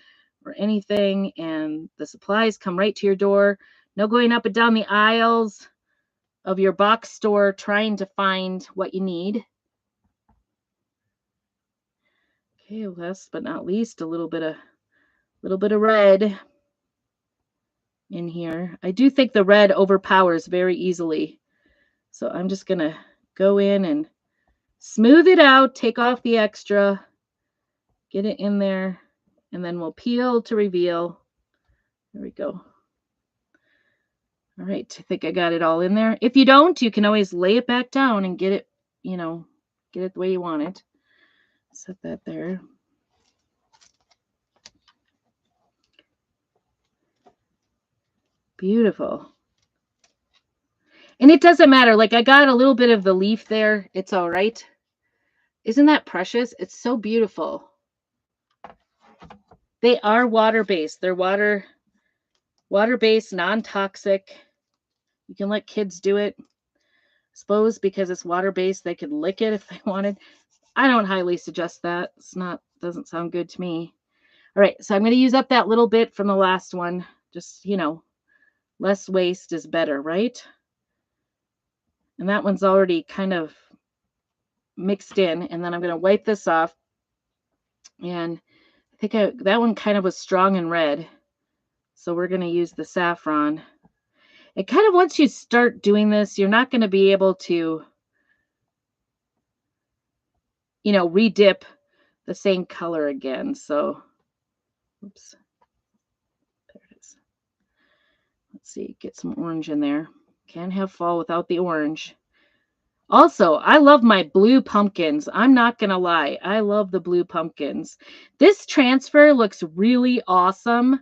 or anything. And the supplies come right to your door. No going up and down the aisles of your box store trying to find what you need. Okay, last but not least, a little bit of red in here. I do think the red overpowers very easily. So I'm just going to go in and smooth it out, take off the extra, get it in there, and then we'll peel to reveal. There we go. All right, I think I got it all in there. If you don't, you can always lay it back down and get it, get it the way you want it. Set that there. Beautiful. And it doesn't matter. Like I got a little bit of the leaf there. It's all right. Isn't that precious? It's so beautiful. They are water-based. They're water-based, non-toxic. You can let kids do it. I suppose because it's water-based, they could lick it if they wanted. I don't highly suggest that. Doesn't sound good to me. All right, so I'm going to use up that little bit from the last one. Just, less waste is better, right? And that one's already kind of mixed in. And then I'm going to wipe this off. And I think that one kind of was strong and red. So we're going to use the saffron. It kind of, once you start doing this, you're not going to be able to, redip the same color again. So, oops. There it is. Let's see, get some orange in there. Can't have fall without the orange. Also, I love my blue pumpkins. I'm not going to lie. I love the blue pumpkins. This transfer looks really awesome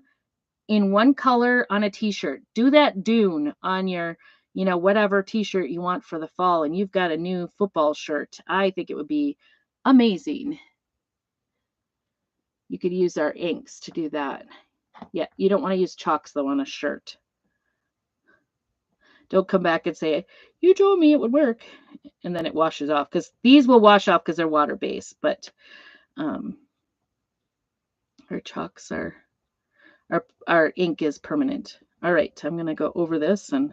in one color on a t-shirt. Do that dune on your, whatever t-shirt you want for the fall, and you've got a new football shirt. I think it would be amazing. You could use our inks to do that. Yeah, you don't want to use chalks, though, on a shirt. Don't come back and say, you told me it would work. And then it washes off, because these will wash off because they're water-based. But our chalks are, our ink is permanent. All right, I'm going to go over this and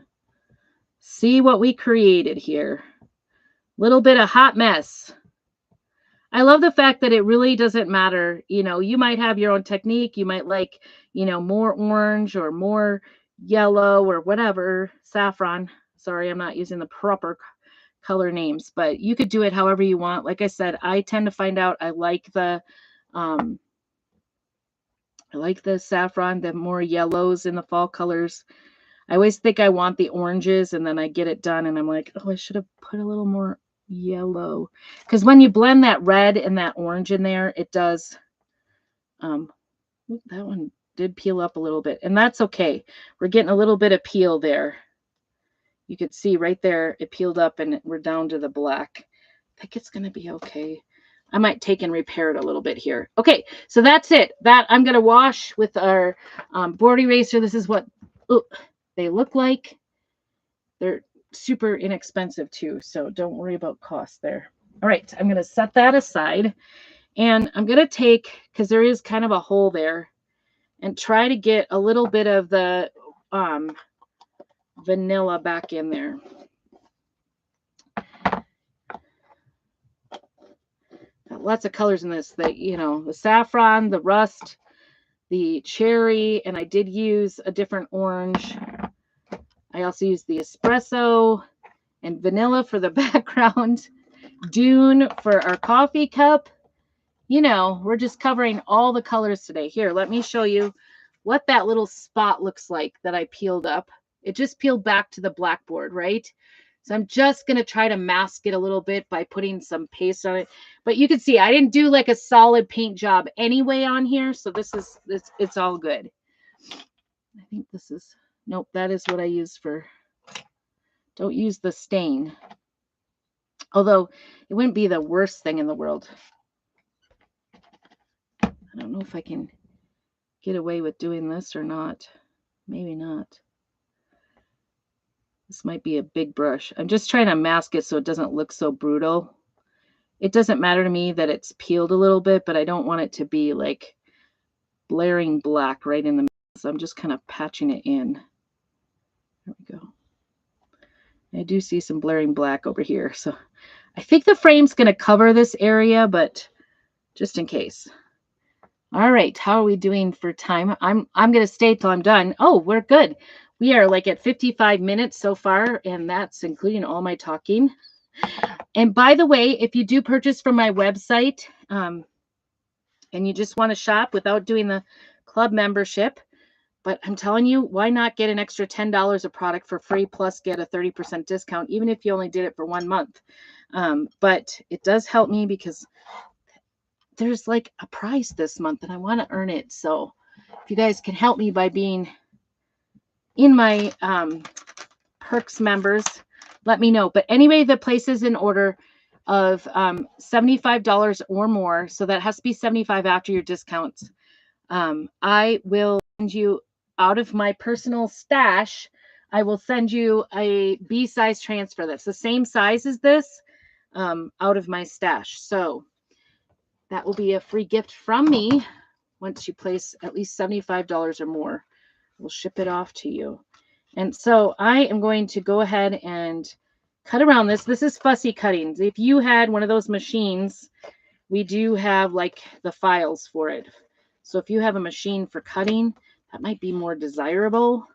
see what we created here. Little bit of hot mess. I love the fact that it really doesn't matter. You might have your own technique. You might like, more orange or more yellow or whatever, saffron. Sorry, I'm not using the proper color names, but you could do it however you want. Like I said, I tend to find out I like the saffron, the more yellows in the fall colors. I always think I want the oranges, and then I get it done and I'm like, oh, I should have put a little more yellow, because when you blend that red and that orange in there, it does that one did peel up a little bit, and that's okay. We're getting a little bit of peel there. You could see right there it peeled up and we're down to the black. I think it's going to be okay. I might take and repair it a little bit here. Okay, so that's it. That I'm going to wash with our board eraser. This is what they look like. They're super inexpensive too, so don't worry about cost there. All right, I'm going to set that aside, and I'm going to take, because there is kind of a hole there, and try to get a little bit of the vanilla back in there. Got lots of colors in this. The saffron, the rust, the cherry, and I did use a different orange. I also used the espresso and vanilla for the background, dune for our coffee cup. We're just covering all the colors today. Here, let me show you what that little spot looks like that I peeled up. It just peeled back to the blackboard, right? So I'm just going to try to mask it a little bit by putting some paste on it. But you can see I didn't do like a solid paint job anyway on here. So it's all good. I think this is, nope, that is what I use for, don't use the stain. Although it wouldn't be the worst thing in the world. I don't know if I can get away with doing this or not. Maybe not. This might be a big brush. I'm just trying to mask it so it doesn't look so brutal. It doesn't matter to me that it's peeled a little bit, but I don't want it to be like blaring black right in the middle. So I'm just kind of patching it in. There we go. I do see some blaring black over here. So I think the frame's going to cover this area, but just in case. All right, how are we doing for time? I'm going to stay till I'm done. Oh, we're good. We are like at 55 minutes so far, and that's including all my talking. And by the way, if you do purchase from my website, and you just want to shop without doing the club membership, but I'm telling you, why not get an extra $10 of product for free plus get a 30% discount, even if you only did it for 1 month. But it does help me because there's like a prize this month and I want to earn it. So if you guys can help me by being in my perks members, let me know. But anyway, the place is in order of $75 or more. So that has to be $75 after your discounts. I will send you out of my personal stash. I will send you a B size transfer that's the same size as this out of my stash. So that will be a free gift from me once you place at least $75 or more. We'll ship it off to you. And so I am going to go ahead and cut around this. This is fussy cuttings. If you had one of those machines, we do have like the files for it. So if you have a machine for cutting, that might be more desirable.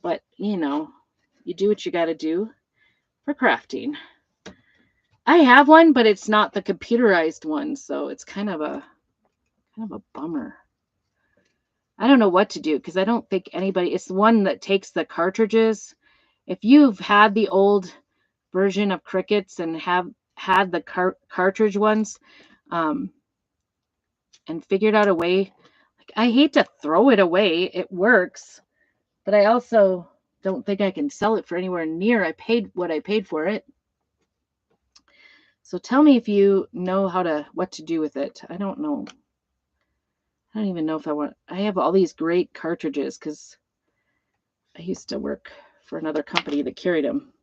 But, you know, you do what you got to do for crafting. I have one, but it's not the computerized one. So it's kind of a bummer. I don't know what to do because I don't think anybody, it's the one that takes the cartridges. If you've had the old version of Cricuts and have had the cartridge ones and figured out a way, like, I hate to throw it away. It works, but I also don't think I can sell it for anywhere near I paid what I paid for it. So tell me if you know what to do with it. I don't know. I don't even know if I have all these great cartridges because I used to work for another company that carried them.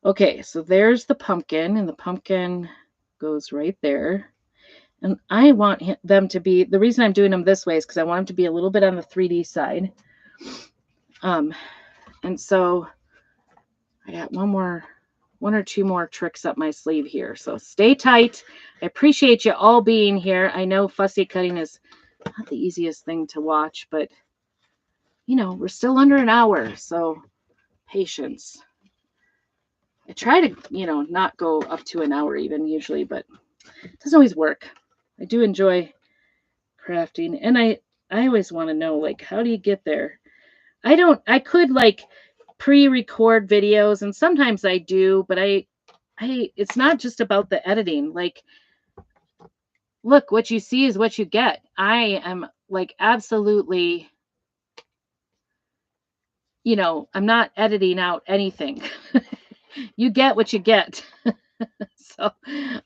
Okay, so there's the pumpkin, and the pumpkin goes right there. And I want them to be, the reason I'm doing them this way is because I want them to be a little bit on the 3D side. And so I got one or two more tricks up my sleeve here. So stay tight. I appreciate you all being here. I know fussy cutting is not the easiest thing to watch, but you know, we're still under an hour, so patience. I try to, you know, not go up to an hour even usually, but it doesn't always work. I do enjoy crafting, and I always want to know, like, how do you get there? I could like pre-record videos, and sometimes I do, but it's not just about the editing. Like, look, what you see is what you get. I am like absolutely, you know, I'm not editing out anything. You get what you get. So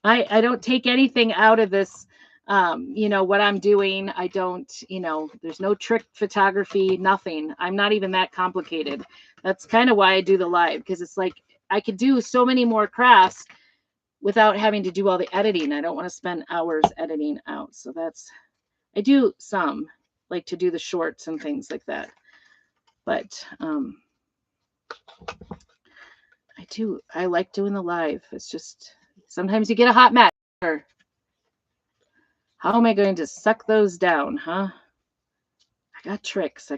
I don't take anything out of this. You know, what I'm doing, I don't, you know, there's no trick photography, nothing. I'm not even that complicated. That's kind of why I do the live, because it's like I could do so many more crafts without having to do all the editing. I don't want to spend hours editing out. So I do some, like to do the shorts and things like that. But I like doing the live. It's just, sometimes you get a hot match. How am I going to suck those down, huh? I got tricks.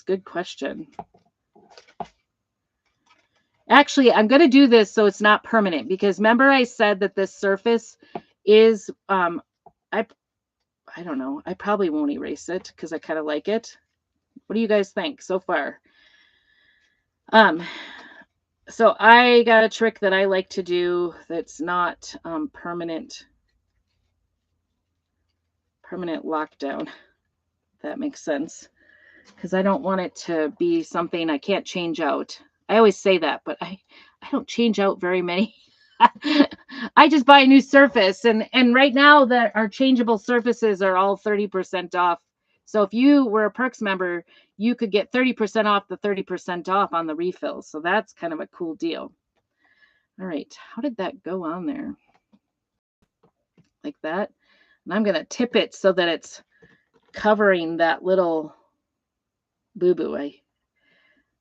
Good question. Actually, I'm going to do this so it's not permanent, because remember I said that this surface is, I don't know. I probably won't erase it because I kind of like it. What do you guys think so far? So I got a trick that I like to do that's not permanent lockdown. If that makes sense. Because I don't want it to be something I can't change out. I always say that, but I don't change out very many. I just buy a new surface, and right now that our changeable surfaces are all 30% off. So if you were a Perks member, you could get 30% off the 30% off on the refills. So that's kind of a cool deal. All right, how did that go on there? Like that. And I'm going to tip it so that it's covering that little boo-boo I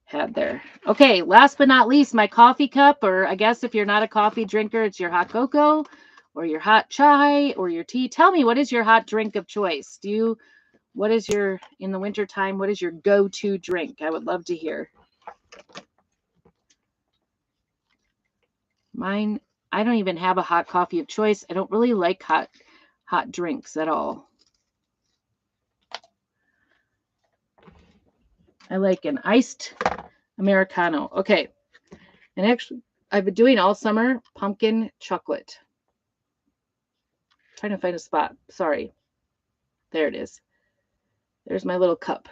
had there. Okay, last but not least, my coffee cup, or I guess if you're not a coffee drinker, it's your hot cocoa or your hot chai or your tea. Tell me, what is your hot drink of choice? What is your, in the wintertime, what is your go-to drink? I would love to hear. Mine, I don't even have a hot coffee of choice. I don't really like hot drinks at all. I like an iced Americano. Okay. And actually, I've been doing all summer pumpkin chocolate. Trying to find a spot. Sorry. There it is. There's my little cup.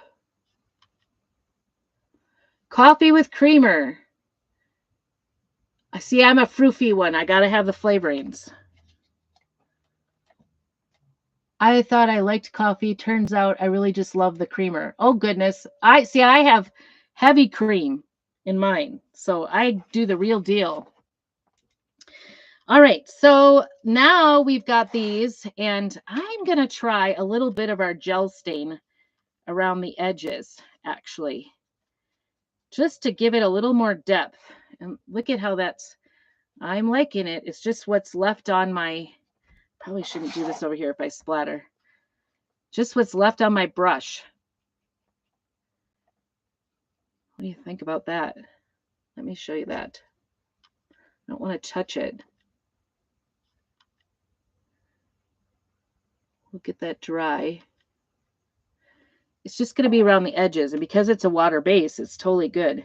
Coffee with creamer. I see I'm a froofy one. I got to have the flavorings. I thought I liked coffee. Turns out I really just love the creamer. Oh, goodness. I have heavy cream in mine. So I do the real deal. All right. So now we've got these, and I'm going to try a little bit of our gel stain around the edges, actually, just to give it a little more depth. And look at how I'm liking it. It's just what's left on my, probably shouldn't do this over here if I splatter. Just what's left on my brush. What do you think about that? Let me show you that. I don't want to touch it. We'll get that dry. It's just going to be around the edges. And because it's a water base, it's totally good.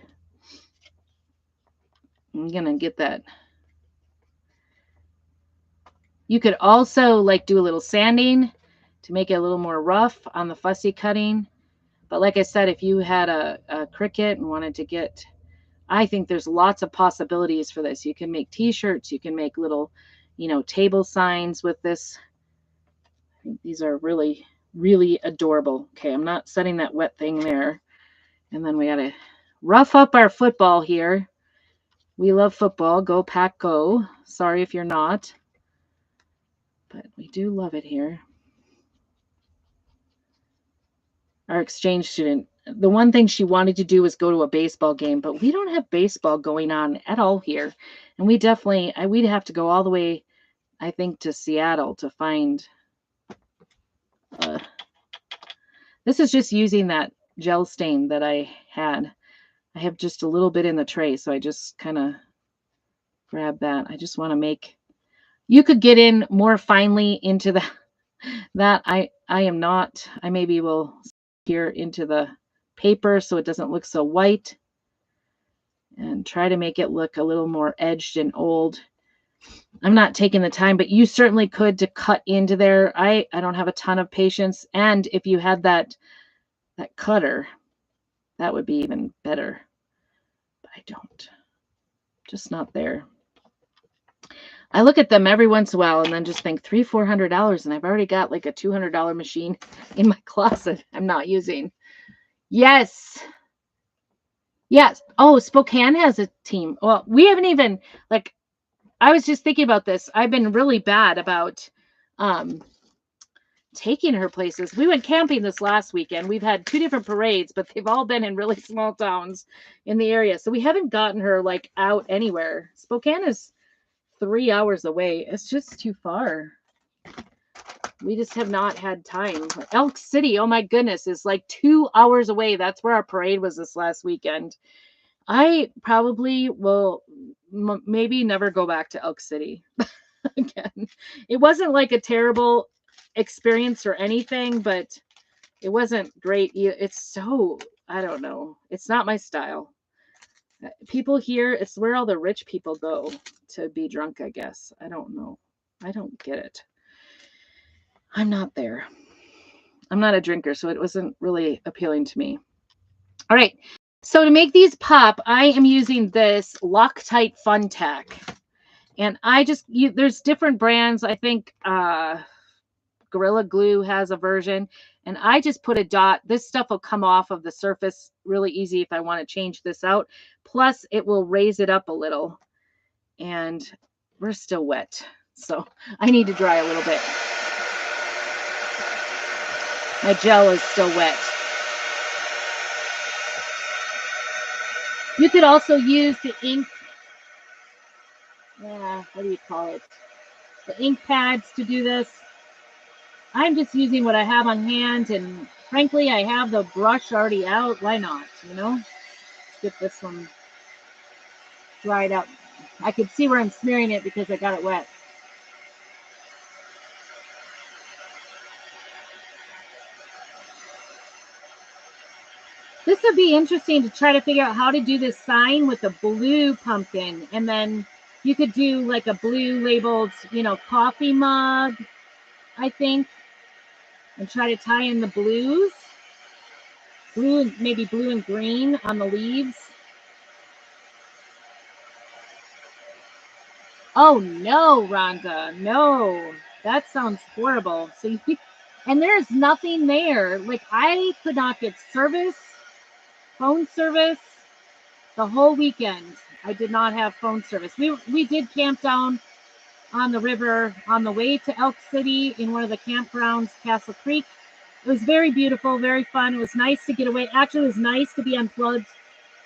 I'm going to get that. You could also like do a little sanding to make it a little more rough on the fussy cutting. But like I said, if you had a Cricut and wanted to get, I think there's lots of possibilities for this. You can make t-shirts, you can make little, table signs with this. I think these are really, really adorable. Okay, I'm not setting that wet thing there. And then we got to rough up our football here. We love football. Go Pack Go. Sorry if you're not. But we do love it here. Our exchange student, the one thing she wanted to do was go to a baseball game, but we don't have baseball going on at all here. And we'd have to go all the way, I think, to Seattle to find. This is just using that gel stain that I had. I have just a little bit in the tray, so I just kind of grab that. I just want to make, you could get in more finely into that I am not. I maybe will here into the paper so it doesn't look so white, and try to make it look a little more edged and old. I'm not taking the time, but you certainly could to cut into there. I don't have a ton of patience, and if you had that cutter, that would be even better. But I don't. Just not there. I look at them every once in a while and then just think $300-$400, and I've already got like a $200 machine in my closet I'm not using. Yes. Yes. Oh, Spokane has a team. Well, we haven't even, like, I was just thinking about this. I've been really bad about taking her places. We went camping this last weekend. We've had 2 different parades, but they've all been in really small towns in the area. So we haven't gotten her like out anywhere. Spokane is 3 hours away. It's just too far. We just have not had time. Elk City, oh my goodness, is like 2 hours away. That's where our parade was this last weekend. I probably will maybe never go back to Elk City again. It wasn't like a terrible experience or anything, but it wasn't great. It's so, I don't know. It's not my style. People here, it's where all the rich people go to be drunk, I guess. I don't know. I don't get it. I'm not there. I'm not a drinker, so it wasn't really appealing to me. All right. So to make these pop, I am using this Loctite Fun Tack. And there's different brands. I think Gorilla Glue has a version. And I just put a dot. This stuff will come off of the surface really easy if I want to change this out. Plus, it will raise it up a little. And we're still wet. So I need to dry a little bit. My gel is still wet. You could also use the ink. What do you call it? The ink pads to do this. I'm just using what I have on hand, and frankly, I have the brush already out. Why not? Let's get this one dried up. I could see where I'm smearing it because I got it wet. This would be interesting to try to figure out how to do this sign with a blue pumpkin, and then you could do like a blue labeled, coffee mug, I think, and try to tie in the blues. Maybe blue and green on the leaves. Oh no, Rhonda, no, that sounds horrible. And there's nothing there. Like, I could not get phone service, the whole weekend. I did not have phone service. We did camp down on the river on the way to Elk City in one of the campgrounds, Castle Creek. It was very beautiful, very fun. It was nice to get away. Actually, it was nice to be unplugged.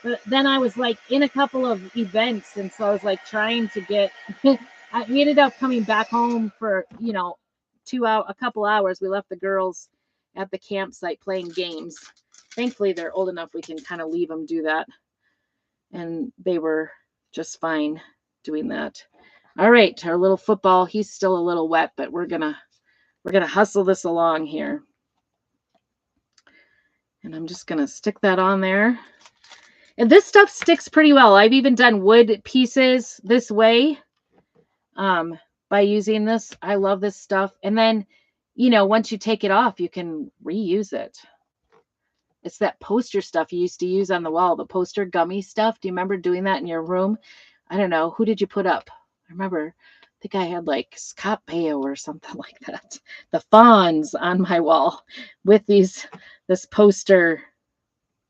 But then I was like in a couple of events, and so I was like trying to get. We ended up coming back home for a couple hours. We left the girls at the campsite playing games. Thankfully, they're old enough we can kind of leave them do that, and they were just fine doing that. All right, our little football. He's still a little wet, but we're gonna hustle this along here, and I'm just gonna stick that on there. And this stuff sticks pretty well. I've even done wood pieces this way by using this. I love this stuff. And then, once you take it off, you can reuse it. It's that poster stuff you used to use on the wall, the poster gummy stuff. Do you remember doing that in your room? I don't know. Who did you put up? I remember, I think I had like Scott Baio or something like that. The Fonz on my wall with this poster.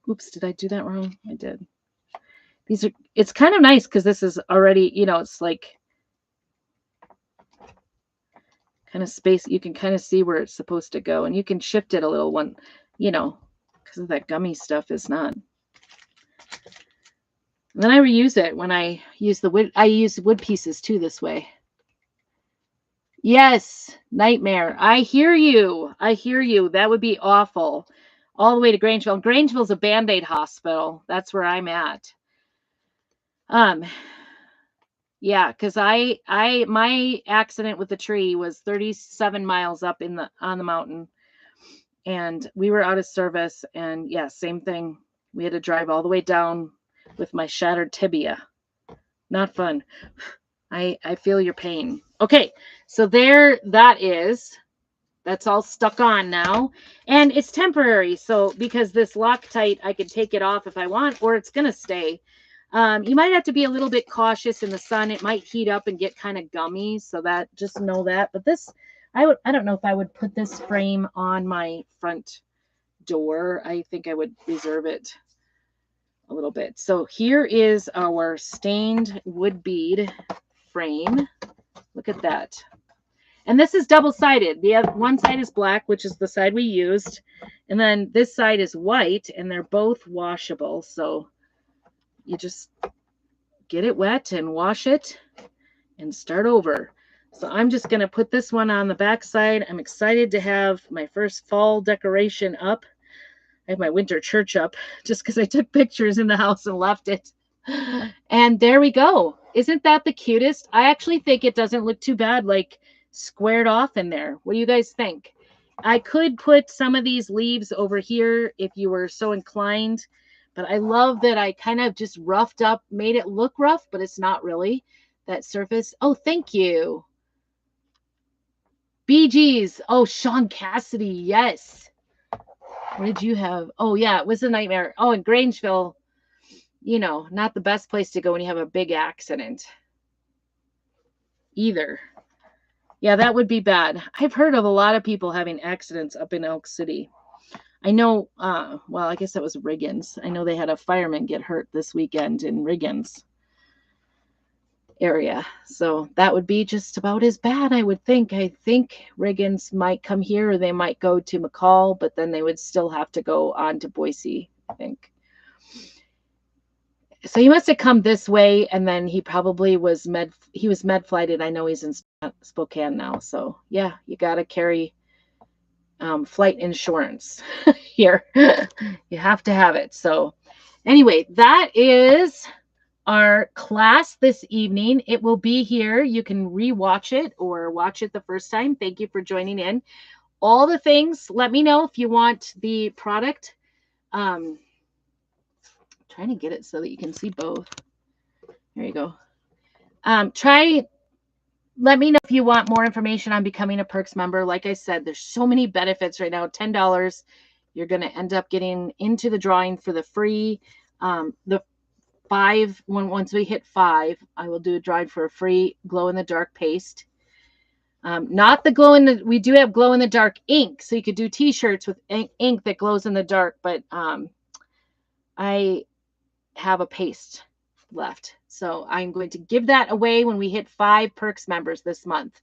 Oops, did I do that wrong? I did. It's kind of nice because this is already, it's like kind of space. You can kind of see where it's supposed to go, and you can shift it a little because of that gummy stuff is not. And then I reuse it when I use the wood. I use wood pieces too this way. Yes, nightmare. I hear you. That would be awful. All the way to Grangeville. Grangeville's a Band-Aid hospital. That's where I'm at. Yeah, because my accident with the tree was 37 miles up on the mountain, and we were out of service. And yeah, same thing. We had to drive all the way down with my shattered tibia. Not fun. I feel your pain. Okay, so there that is. That's all stuck on now, and it's temporary. So because this Loctite, I could take it off if I want, or it's gonna stay. You might have to be a little bit cautious in the sun. It might heat up and get kind of gummy, so that just know that. But this, I don't know if I would put this frame on my front door. I think I would reserve it a little bit. So here is our stained wood bead frame. Look at that. And this is double-sided. The other one side is black, which is the side we used, and then this side is white, and they're both washable. So you just get it wet and wash it and start over. So I'm just going to put this one on the back side. I'm excited to have my first fall decoration up. I have my winter church up just because I took pictures in the house and left it. And there we go. Isn't that the cutest? I actually think it doesn't look too bad, like squared off in there. What do you guys think? I could put some of these leaves over here if you were so inclined, But I love that I kind of just roughed up, made it look rough, but it's not really that surface. Oh, thank you. BG's. Oh, Sean Cassidy. Yes. What did you have? Oh, yeah, it was a nightmare. Oh, in Grangeville, you know, not the best place to go when you have a big accident either. Yeah, that would be bad. I've heard of a lot of people having accidents up in Elk City. I know, well, I guess that was Riggins. I know they had a fireman get hurt this weekend in Riggins area. So that would be just about as bad, I would think. I think Riggins might come here or they might go to McCall, but then they would still have to go on to Boise, I think. So he must have come this way, and then he probably was med flighted. I know he's in Spokane now. So yeah, you got to carry flight insurance here. You have to have it. So anyway, that is our class this evening. It will be here. You can rewatch it or watch it the first time. Thank you for joining in. All the things, let me know if you want the product. Trying to get it so that you can see both. There you go. Let me know if you want more information on becoming a Perks member. Like I said, there's so many benefits right now. $10, you're going to end up getting into the drawing for the free. The once we hit 5, I will do a drawing for a free glow in the dark paste. Not the we do have glow in the dark ink, so you could do t-shirts with ink that glows in the dark, but I have a paste left. So I'm going to give that away when we hit 5 Perks members this month.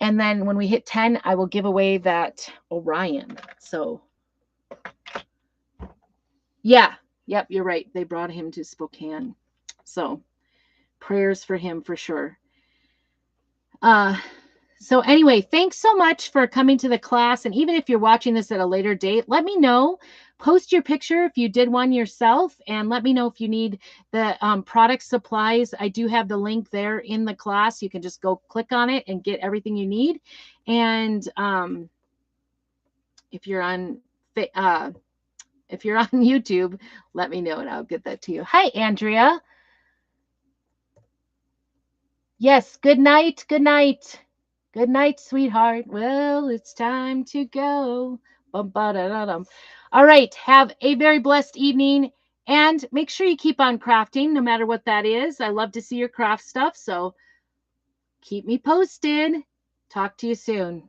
And then when we hit 10, I will give away that Orion. So yeah, yep, you're right. They brought him to Spokane. So prayers for him for sure. So anyway, thanks so much for coming to the class. And even if you're watching this at a later date, let me know. Post your picture if you did one yourself, and let me know if you need the product supplies. I do have the link there in the class. You can just go click on it and get everything you need. And if you're on YouTube, let me know and I'll get that to you. Hi, Andrea. Yes, good night. Good night. Good night, sweetheart. Well, it's time to go. All right. Have a very blessed evening. And make sure you keep on crafting, no matter what that is. I love to see your craft stuff. So keep me posted. Talk to you soon.